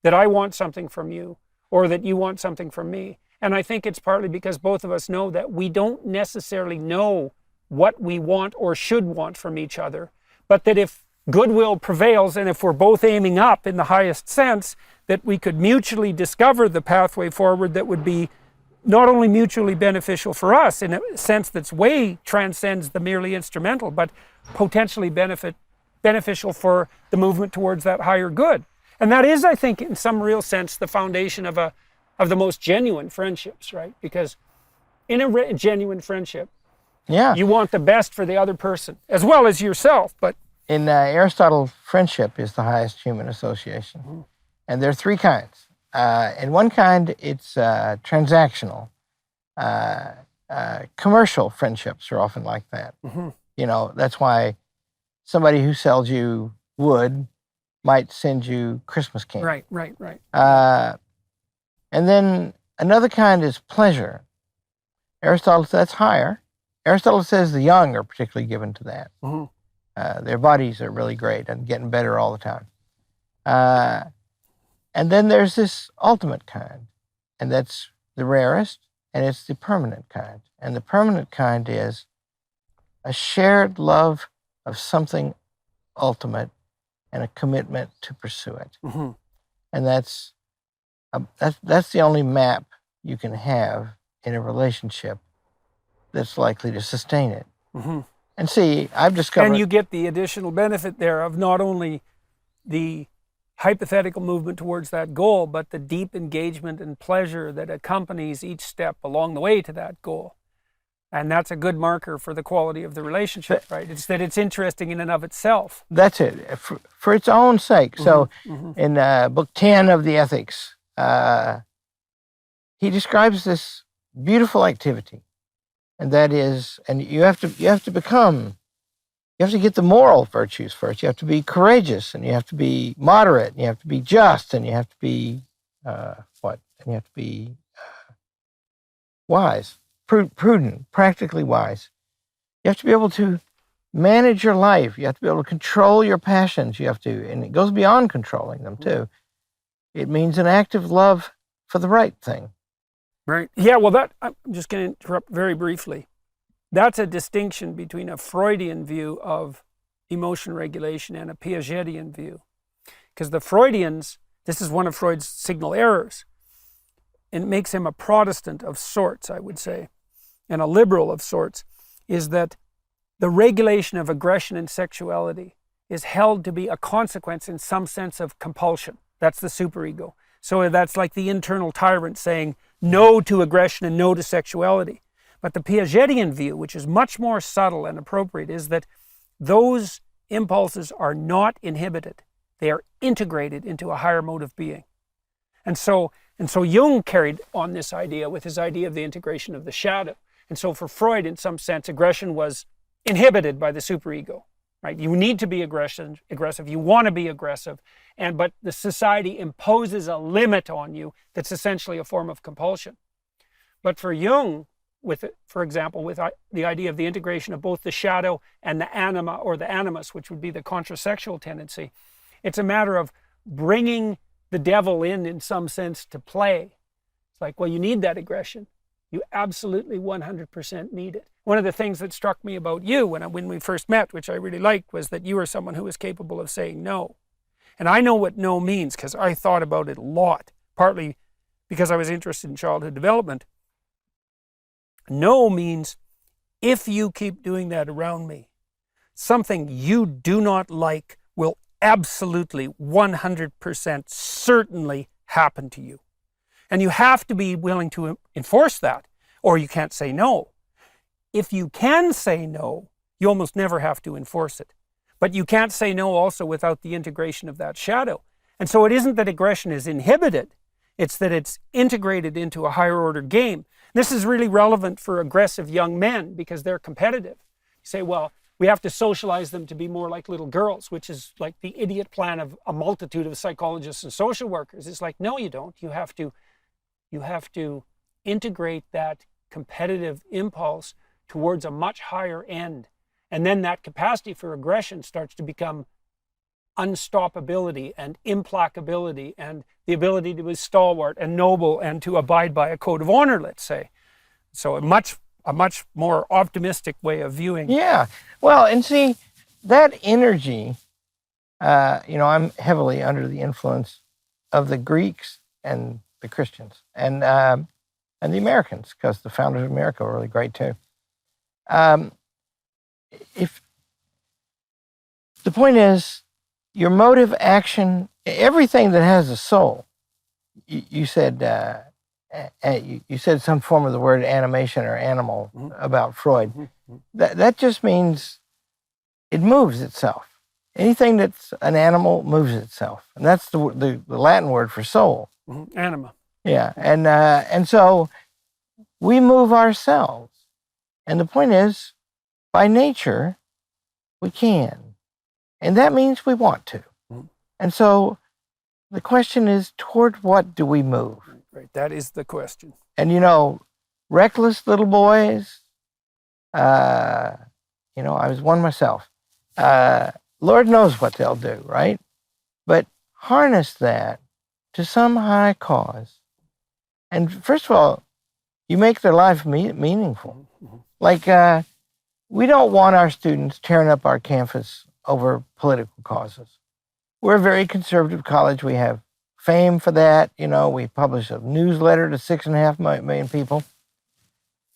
that I want something from you or that you want something from me. And I think it's partly because both of us know that we don't necessarily know what we want or should want from each other, but that if goodwill prevails and if we're both aiming up in the highest sense, that we could mutually discover the pathway forward that would be not only mutually beneficial for us in a sense that's way transcends the merely instrumental, but potentially beneficial for the movement towards that higher good. And that is, I think, in some real sense, the foundation of the most genuine friendships, right? Because in a genuine friendship, you want the best for the other person as well as yourself. But in Aristotle, friendship is the highest human association. Mm-hmm. And there are three kinds. In one kind, it's transactional. Commercial friendships are often like that. Mm-hmm. You know, that's why somebody who sells you wood might send you Christmas candy. Right. And then another kind is pleasure. Aristotle, that's higher. Aristotle says the young are particularly given to that. Mm-hmm. Their bodies are really great and getting better all the time. And then there's this ultimate kind, and that's the rarest, and it's the permanent kind. And the permanent kind is a shared love of something ultimate and a commitment to pursue it. Mm-hmm. And that's the only map you can have in a relationship that's likely to sustain it. Mm-hmm. And see, I've discovered... And you get the additional benefit there of not only the hypothetical movement towards that goal, but the deep engagement and pleasure that accompanies each step along the way to that goal. And that's a good marker for the quality of the relationship, right? It's that it's interesting in and of itself. That's it, for its own sake. Mm-hmm. So in book 10 of the Ethics, he describes this beautiful activity. And that is, and you have to get the moral virtues first. You have to be courageous, and you have to be moderate, and you have to be just, and you have to be, And you have to be wise, prudent, practically wise. You have to be able to manage your life. You have to be able to control your passions. You have to, and it goes beyond controlling them too. It means an active love for the right thing. Right. Yeah, well, I'm just going to interrupt very briefly. That's a distinction between a Freudian view of emotion regulation and a Piagetian view. Because the Freudians, this is one of Freud's signal errors, and it makes him a Protestant of sorts, I would say, and a liberal of sorts, is that the regulation of aggression and sexuality is held to be a consequence in some sense of compulsion. That's the superego. So that's like the internal tyrant saying no to aggression and no to sexuality. But the Piagetian view, which is much more subtle and appropriate, is that those impulses are not inhibited. They are integrated into a higher mode of being. And so Jung carried on this idea with his idea of the integration of the shadow. And so for Freud, in some sense, aggression was inhibited by the superego. Right? You need to be aggressive. You want to be aggressive, but the society imposes a limit on you that's essentially a form of compulsion. But for Jung, for example, with the idea of the integration of both the shadow and the anima or the animus, which would be the contrasexual tendency, it's a matter of bringing the devil in some sense to play. It's like, well, you need that aggression. You absolutely 100% need it. One of the things that struck me about you when we first met, which I really liked, was that you were someone who was capable of saying no. And I know what no means because I thought about it a lot, partly because I was interested in childhood development. No means, if you keep doing that around me, something you do not like will absolutely 100% certainly happen to you. And you have to be willing to enforce that, or you can't say no. If you can say no, you almost never have to enforce it. But you can't say no also without the integration of that shadow. And so it isn't that aggression is inhibited, it's that it's integrated into a higher order game. This is really relevant for aggressive young men because they're competitive. You say, well, we have to socialize them to be more like little girls, which is like the idiot plan of a multitude of psychologists and social workers. It's like, no, you don't. You have to integrate that competitive impulse towards a much higher end. And then that capacity for aggression starts to become unstoppability and implacability and the ability to be stalwart and noble and to abide by a code of honor, let's say. So a much more optimistic way of viewing. Yeah. Well, and see, that energy, I'm heavily under the influence of the Greeks and the Christians and the Americans, because the founders of America were really great too. If the point is, your motive, action, everything that has a soul, you said you said some form of the word animation or animal about Freud. That just means it moves itself. Anything that's an animal moves itself, and that's the Latin word for soul. Anima. Yeah, and so we move ourselves, and the point is, by nature, we can. And that means we want to. And so the question is, toward what do we move? Right, that is the question. And reckless little boys, I was one myself. Lord knows what they'll do, right? But harness that to some high cause. And first of all, you make their life meaningful. Like, we don't want our students tearing up our campus over political causes. We're a very conservative college. We have fame for that. We publish a newsletter to 6.5 million people.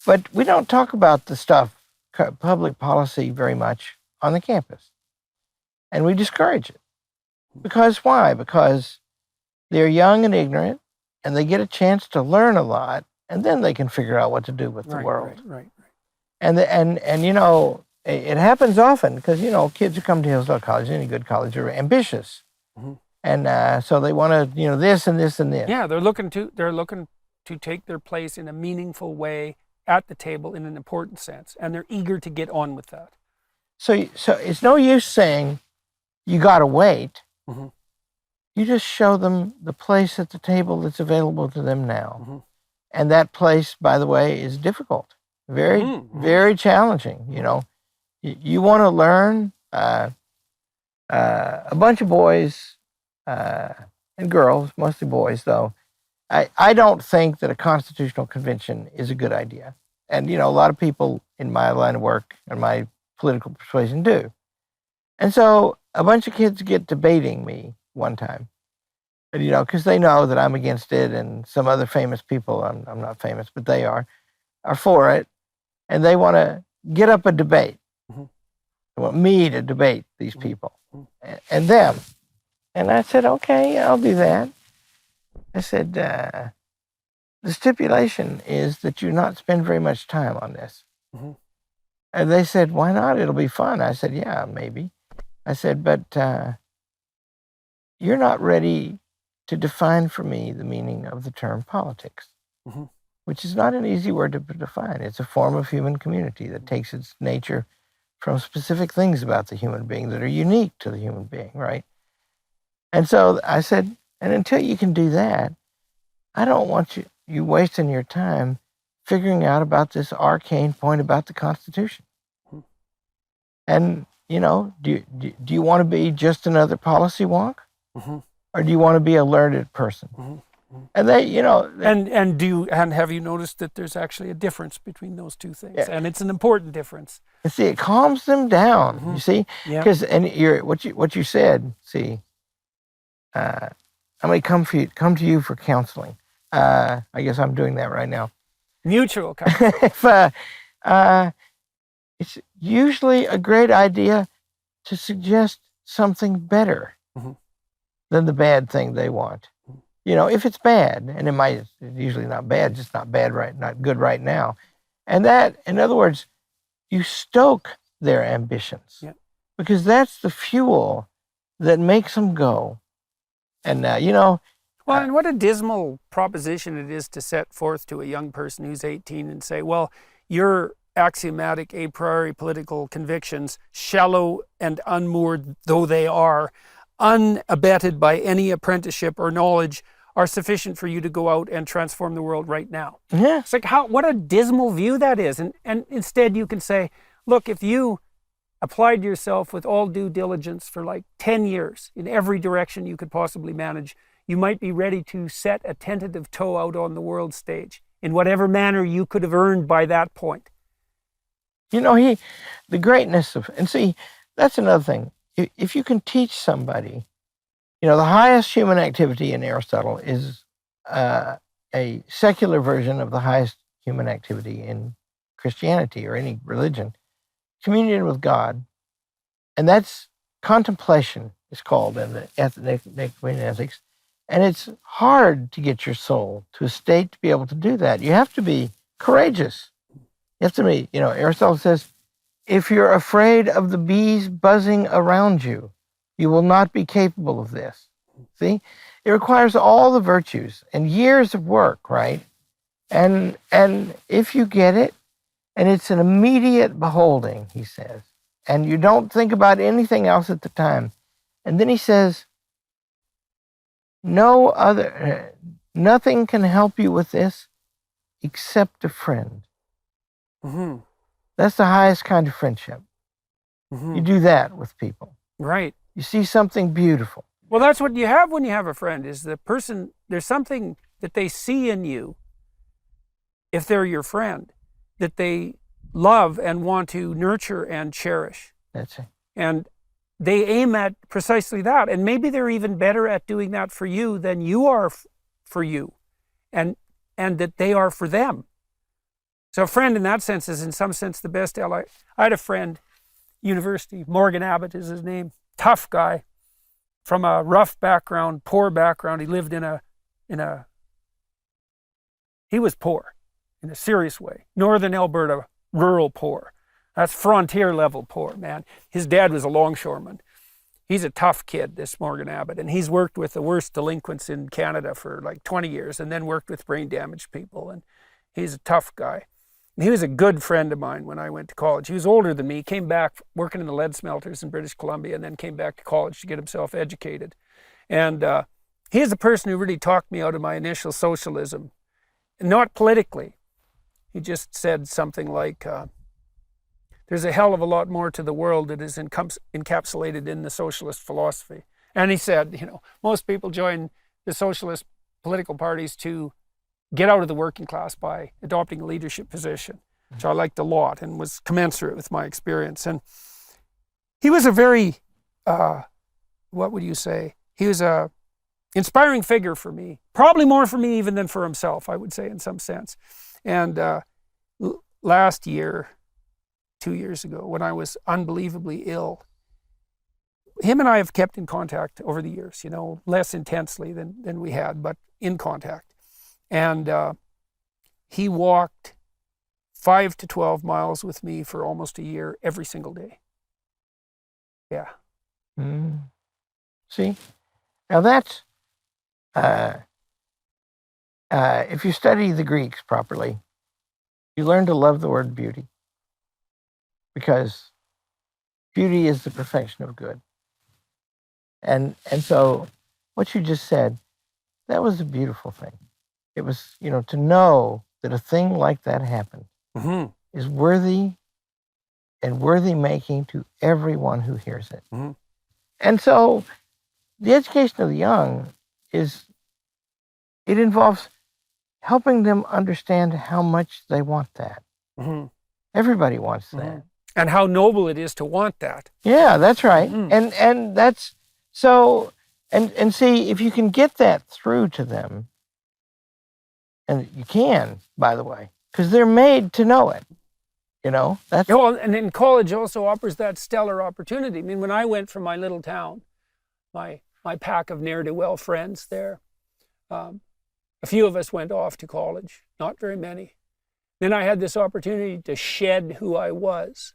But we don't talk about the stuff, public policy, very much on the campus. And we discourage it. Because why? Because they're young and ignorant, and they get a chance to learn a lot, and then they can figure out what to do with the world. Right. And it happens often because, kids who come to Hillsdale College, any good college, are ambitious. And so they want to, this and this and this. Yeah, they're looking to take their place in a meaningful way at the table in an important sense, and they're eager to get on with that. So it's no use saying you got to wait. You just show them the place at the table that's available to them now. And that place, by the way, is difficult. Very, very challenging. You want to learn. A bunch of boys and girls, mostly boys, though. I don't think that a constitutional convention is a good idea. And, a lot of people in my line of work and my political persuasion do. And so a bunch of kids get debating me one time, because they know that I'm against it, and some other famous people, I'm not famous, but they are for it. And they want to get up a debate. They want me to debate these people and them. And I said, okay, I'll do that. I said, the stipulation is that you not spend very much time on this. And they said, why not? It'll be fun. I said, yeah, maybe. I said, but you're not ready to define for me the meaning of the term politics, which is not an easy word to define. It's a form of human community that takes its nature from specific things about the human being that are unique to the human being, right? And so I said, and until you can do that, I don't want you wasting your time figuring out about this arcane point about the Constitution. And, do you want to be just another policy wonk? Or do you want to be a learned person? And they, and have you noticed that there's actually a difference between those two things? Yeah. And it's an important difference. And see, it calms them down. You see, because what you said. See, I'm going to come to you for counseling. I guess I'm doing that right now. Mutual counseling. It's usually a great idea to suggest something better than the bad thing they want. If it's bad, and it's usually not bad, just not bad not good right now. And that, in other words, you stoke their ambitions because that's the fuel that makes them go. And, well, and what a dismal proposition it is to set forth to a young person who's 18 and say, well, your axiomatic a priori political convictions, shallow and unmoored though they are, unabetted by any apprenticeship or knowledge, are sufficient for you to go out and transform the world right now. Yeah. It's like what a dismal view that is. And instead you can say, look, if you applied yourself with all due diligence for like 10 years in every direction you could possibly manage, you might be ready to set a tentative toe out on the world stage in whatever manner you could have earned by that point. You know, the greatness of, and see, that's another thing. If you can teach somebody, you know, the highest human activity in Aristotle is a secular version of the highest human activity in Christianity or any religion, communion with God. And that's contemplation, is called in the ethics. And it's hard to get your soul to a state to be able to do that. You have to be courageous. You have to be, you know, Aristotle says, if you're afraid of the bees buzzing around you, you will not be capable of this. See? It requires all the virtues and years of work, right? And if you get it, and it's an immediate beholding, he says, and you don't think about anything else at the time. And then he says, nothing can help you with this except a friend. Mm-hmm. That's the highest kind of friendship. Mm-hmm. You do that with people. Right. You see something beautiful. Well, that's what you have when you have a friend, is the person, there's something that they see in you, if they're your friend, that they love and want to nurture and cherish. That's it. And they aim at precisely that. And maybe they're even better at doing that for you than you are for you, and that they are for them. So a friend in that sense is in some sense the best ally. I had a friend, university, Morgan Abbott is his name, tough guy, from a rough background, poor background. He lived he was poor in a serious way. Northern Alberta, rural poor. That's frontier level poor, man. His dad was a longshoreman. He's a tough kid, this Morgan Abbott, and he's worked with the worst delinquents in Canada for like 20 years and then worked with brain damaged people, and he's a tough guy. And he was a good friend of mine when I went to college. He was older than me, came back working in the lead smelters in British Columbia, and then came back to college to get himself educated. And he's the person who really talked me out of my initial socialism, not politically. He just said something like, there's a hell of a lot more to the world that is encapsulated in the socialist philosophy. And he said, you know, most people join the socialist political parties to get out of the working class by adopting a leadership position, which I liked a lot and was commensurate with my experience. And he was a very, what would you say? He was a inspiring figure for me, probably more for me even than for himself, I would say, in some sense. And last year, 2 years ago, when I was unbelievably ill, him and I have kept in contact over the years, you know, less intensely than we had, but in contact. And he walked 5 to 12 miles with me for almost a year every single day. Yeah. Mm. See? Now that's, if you study the Greeks properly, you learn to love the word beauty, because beauty is the perfection of good. And so what you just said, that was a beautiful thing. It was, you know, to know that a thing like that happened Mm-hmm. is worthy and worthy making to everyone who hears it. Mm-hmm. And so the education of the young it involves helping them understand how much they want that. Mm-hmm. Everybody wants that. Mm-hmm. And how noble it is to want that. Yeah, that's right. Mm-hmm. And that's so, and see, if you can get that through to them, and you can, by the way, because they're made to know it. You know, that's... Well, and then college also offers that stellar opportunity. I mean, when I went from my little town, my pack of ne'er-do-well friends there, a few of us went off to college, not very many. Then I had this opportunity to shed who I was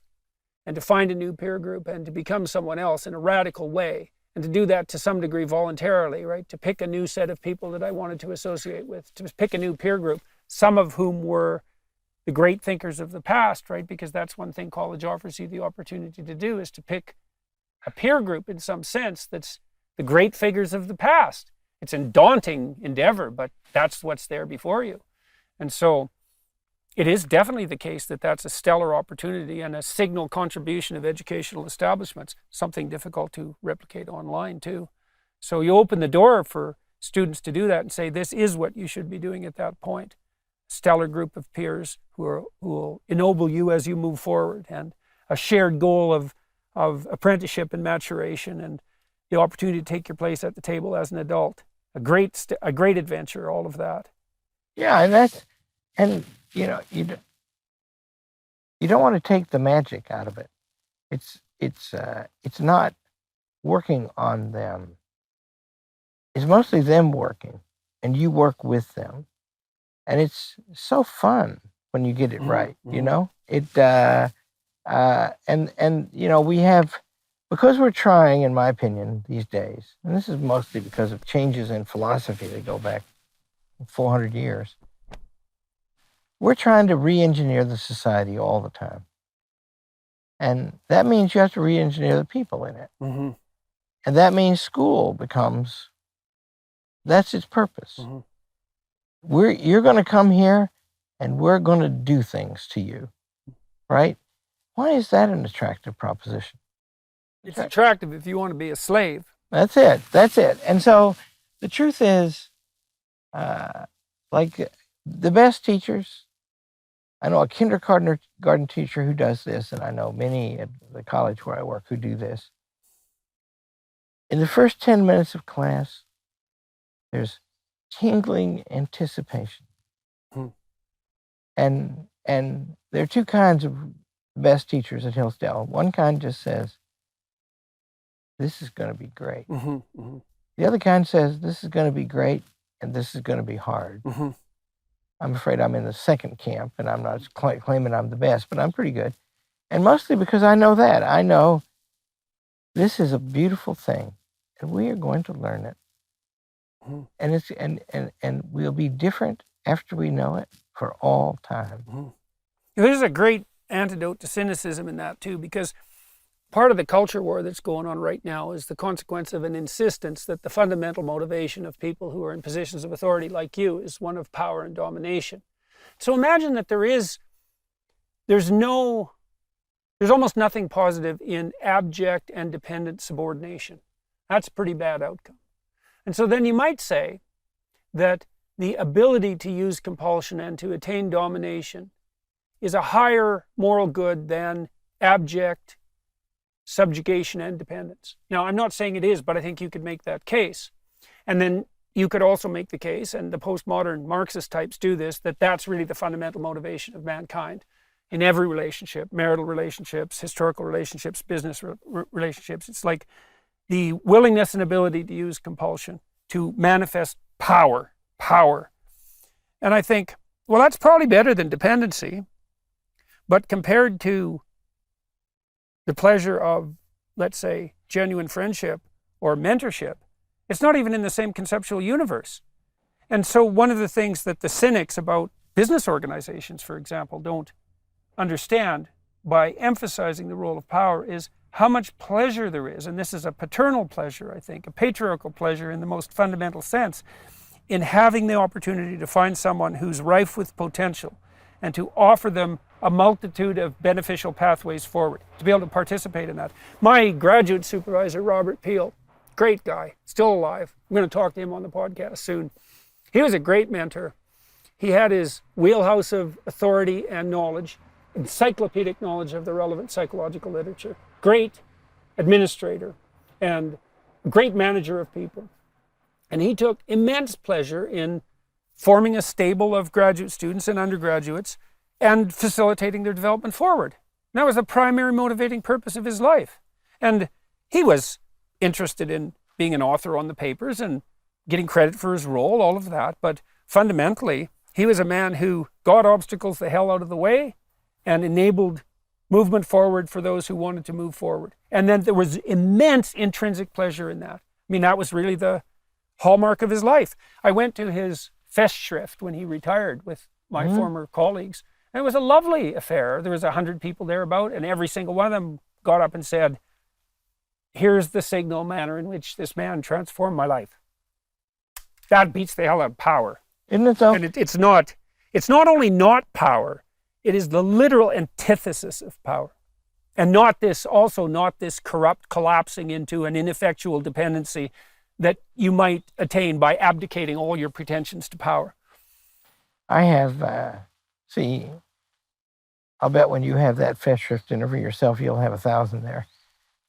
and to find a new peer group and to become someone else in a radical way, and to do that to some degree voluntarily, right? To pick a new set of people that I wanted to associate with, to pick a new peer group, some of whom were the great thinkers of the past, right? Because that's one thing college offers you the opportunity to do, is to pick a peer group in some sense that's the great figures of the past. It's a daunting endeavor, but that's what's there before you. And so it is definitely the case that that's a stellar opportunity and a signal contribution of educational establishments, something difficult to replicate online too. So you open the door for students to do that and say, this is what you should be doing at that point. Stellar group of peers who will ennoble you as you move forward, and a shared goal of apprenticeship and maturation, and the opportunity to take your place at the table as an adult. A great adventure, all of that. Yeah, and you know, you don't want to take the magic out of it. It's not working on them. It's mostly them working, and you work with them, and it's so fun when you get it right. You know, and you know, we have, because we're trying, in my opinion, these days, and this is mostly because of changes in philosophy that go back 400 years. We're trying to re-engineer the society all the time. And that means you have to re-engineer the people in it. Mm-hmm. And that means school becomes, that's its purpose. Mm-hmm. You're going to come here and we're going to do things to you, right? Why is that an attractive proposition? It's attractive if you want to be a slave. That's it. And so the truth is, like the best teachers, I know a kindergarten teacher who does this, and I know many at the college where I work who do this. In the first 10 minutes of class, there's tingling anticipation. And there are two kinds of best teachers at Hillsdale. One kind just says, this is going to be great. The other kind says, this is going to be great, and this is going to be hard. I'm afraid I'm in the second camp, and I'm not claiming I'm the best, but I'm pretty good. And mostly because I know that. I know this is a beautiful thing, and we are going to learn it. And it's and we'll be different after we know it for all time. There's a great antidote to cynicism in that too, because part of the culture war that's going on right now is the consequence of an insistence that the fundamental motivation of people who are in positions of authority like you is one of power and domination. So imagine that there's almost nothing positive in abject and dependent subordination. That's a pretty bad outcome. And so then you might say that the ability to use compulsion and to attain domination is a higher moral good than abject subjugation and dependence. Now, I'm not saying it is, but I think you could make that case. And then you could also make the case, and the postmodern Marxist types do this, that that's really the fundamental motivation of mankind in every relationship, marital relationships, historical relationships, business relationships. It's like the willingness and ability to use compulsion to manifest power. And I think, well, that's probably better than dependency, but compared to the pleasure of, let's say, genuine friendship or mentorship, it's not even in the same conceptual universe. And so one of the things that the cynics about business organizations, for example, don't understand by emphasizing the role of power is how much pleasure there is. And this is a paternal pleasure, I think, a patriarchal pleasure in the most fundamental sense, in having the opportunity to find someone who's rife with potential and to offer them a multitude of beneficial pathways forward, to be able to participate in that. My graduate supervisor, Robert Peel, great guy, still alive. I'm going to talk to him on the podcast soon. He was a great mentor. He had his wheelhouse of authority and knowledge, encyclopedic knowledge of the relevant psychological literature, great administrator, and great manager of people. And he took immense pleasure in forming a stable of graduate students and undergraduates and facilitating their development forward. And that was the primary motivating purpose of his life. And he was interested in being an author on the papers and getting credit for his role, all of that. But fundamentally, he was a man who got obstacles the hell out of the way and enabled movement forward for those who wanted to move forward. And then there was immense intrinsic pleasure in that. I mean, that was really the hallmark of his life. I went to his Festschrift when he retired with my former colleagues. And it was a lovely affair. There was 100 people thereabout, and every single one of them got up and said, here's the signal manner in which this man transformed my life. That beats the hell out of power. Isn't it though? And it's not only not power, It is the literal antithesis of power. And not this corrupt collapsing into an ineffectual dependency that you might attain by abdicating all your pretensions to power. I have, see, I'll bet when you have that Festschrift dinner for yourself, you'll have 1,000 there.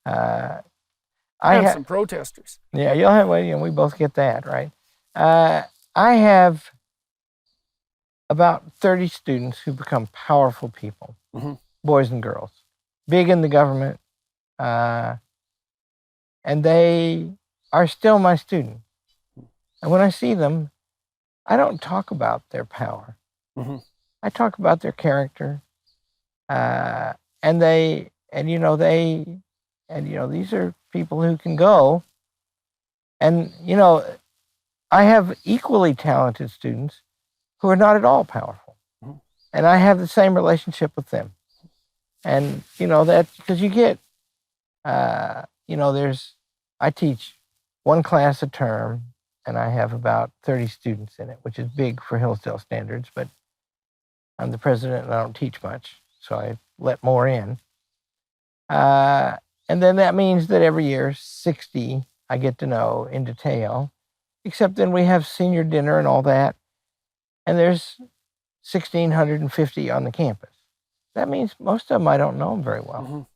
And some protesters. Yeah, you'll have, well, we both get that, right? I have about 30 students who become powerful people, boys and girls, big in the government, and they are still my students. And when I see them, I don't talk about their power. I talk about their character, and these are people who can go. And I have equally talented students who are not at all powerful, and I have the same relationship with them. And that because you get, I teach one class a term, and I have about 30 students in it, which is big for Hillsdale standards, but I'm the president and I don't teach much, so I let more in. And then that means that every year, 60 I get to know in detail, except then we have senior dinner and all that, and there's 1,650 on the campus. That means most of them I don't know them very well.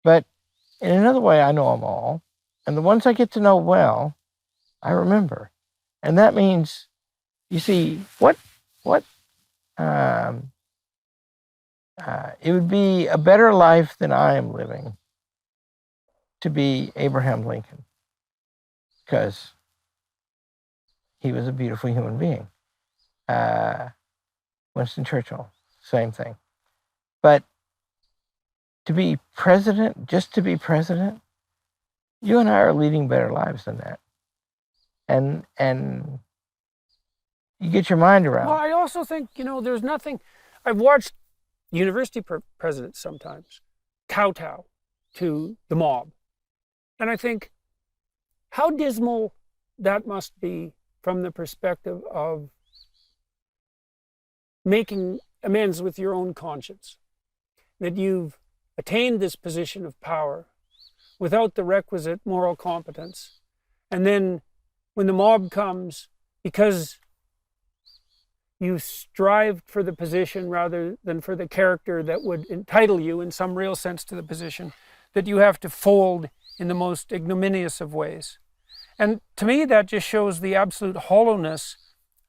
But in another way, I know them all, and the ones I get to know well, I remember. And that means, you see, it would be a better life than I am living to be Abraham Lincoln, because he was a beautiful human being. Winston Churchill, same thing. But to be president, just to be president, you and I are leading better lives than that. And you get your mind around. Well, I also think, there's nothing. I've watched university presidents sometimes kowtow to the mob. And I think how dismal that must be from the perspective of making amends with your own conscience. That you've attained this position of power without the requisite moral competence. And then when the mob comes, because you strived for the position rather than for the character that would entitle you in some real sense to the position, that you have to fold in the most ignominious of ways. And to me, that just shows the absolute hollowness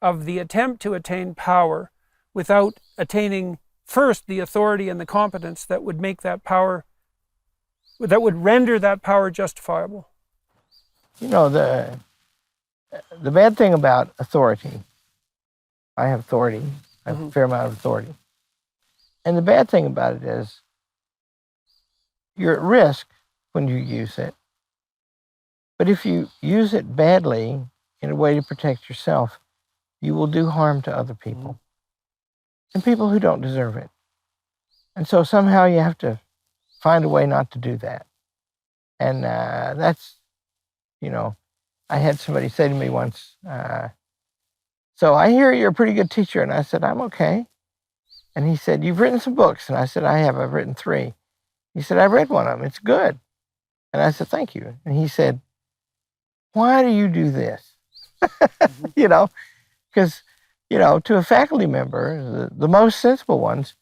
of the attempt to attain power without attaining first the authority and the competence that would make that power, that would render that power justifiable. The bad thing about authority, I have authority, I have a fair amount of authority. And the bad thing about it is you're at risk when you use it. But if you use it badly in a way to protect yourself, you will do harm to other people and people who don't deserve it. And so somehow you have to find a way not to do that. And that's, I had somebody say to me once, so I hear you're a pretty good teacher. And I said, I'm okay. And he said, you've written some books. And I said, I have. I've written 3. He said, I read one of them. It's good. And I said, thank you. And he said, why do you do this? Because, to a faculty member, the most sensible ones,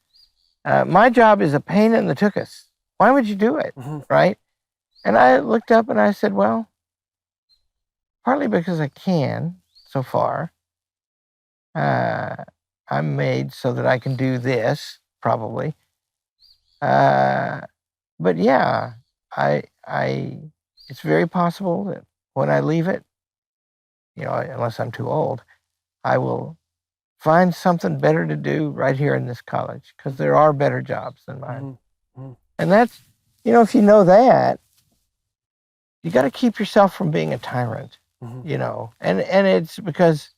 my job is a pain in the tuchus. Why would you do it, right? And I looked up and I said, well, partly because I can so far. I'm made so that I can do this, probably. But yeah, it's very possible that when I leave it, unless I'm too old, I will find something better to do right here in this college, because there are better jobs than mine. And that's, if you know that, you got to keep yourself from being a tyrant, and it's because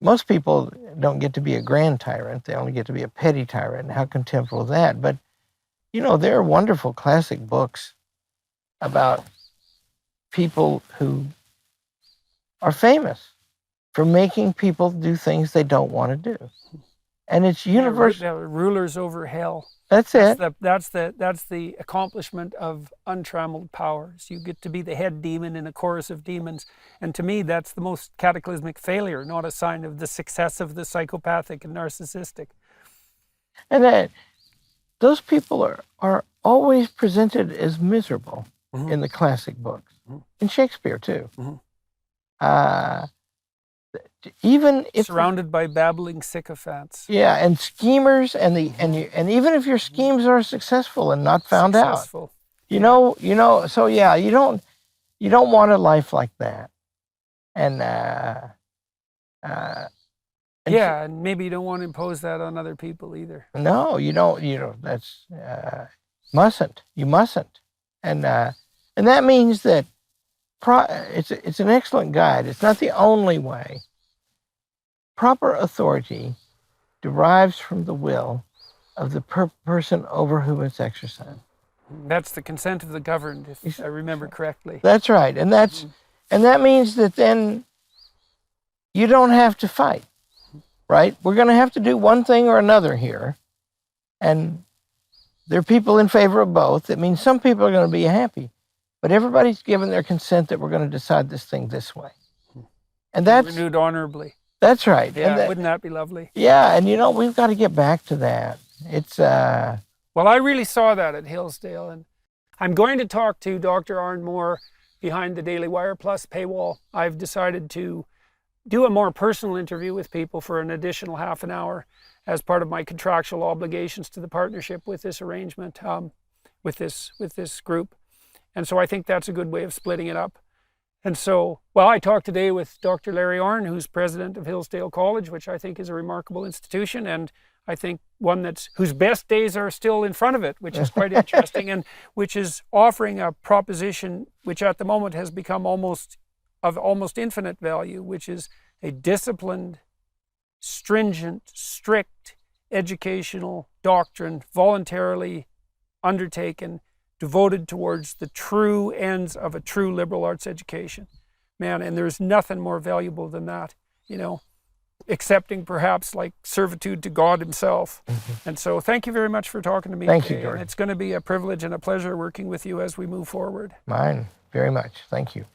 most people don't get to be a grand tyrant. They only get to be a petty tyrant. And how contemptible is that? But, there are wonderful classic books about people who are famous for making people do things they don't want to do. and it's universal. Rulers over hell. That's it. That's the accomplishment of untrammeled powers. You get to be the head demon in a chorus of demons. And to me, that's the most cataclysmic failure, not a sign of the success of the psychopathic and narcissistic. And that those people are always presented as miserable in the classic books, in Shakespeare too. Even if surrounded by babbling sycophants. Yeah, and schemers, and even if your schemes are successful and not found out, you know. So yeah, you don't want a life like that, and yeah, and maybe you don't want to impose that on other people either. No, you don't. That's mustn't. You mustn't, and that means that it's an excellent guide. It's not the only way. Proper authority derives from the will of the person over whom it's exercised. That's the consent of the governed, if I remember correctly. That's right, and that means that then you don't have to fight, right? We're going to have to do one thing or another here, and there are people in favor of both. It means some people are going to be happy, but everybody's given their consent that we're going to decide this thing this way, and that's renewed honorably. That's right. Yeah, wouldn't that be lovely? Yeah, and we've got to get back to that. It's well, I really saw that at Hillsdale, and I'm going to talk to Dr. Arnn more behind the Daily Wire Plus paywall. I've decided to do a more personal interview with people for an additional half an hour as part of my contractual obligations to the partnership with this arrangement, with this group. And so I think that's a good way of splitting it up. And so, well, I talked today with Dr. Larry Arnn, who's president of Hillsdale College, which I think is a remarkable institution, and I think one whose best days are still in front of it, which is quite interesting, and which is offering a proposition which at the moment has become almost infinite value, which is a disciplined, stringent, strict educational doctrine, voluntarily undertaken, devoted towards the true ends of a true liberal arts education. Man, and there's nothing more valuable than that, accepting perhaps like servitude to God himself. And so thank you very much for talking to me Thank today. you, Jordan. And it's going to be a privilege and a pleasure working with you as we move forward. Mine, very much. Thank you.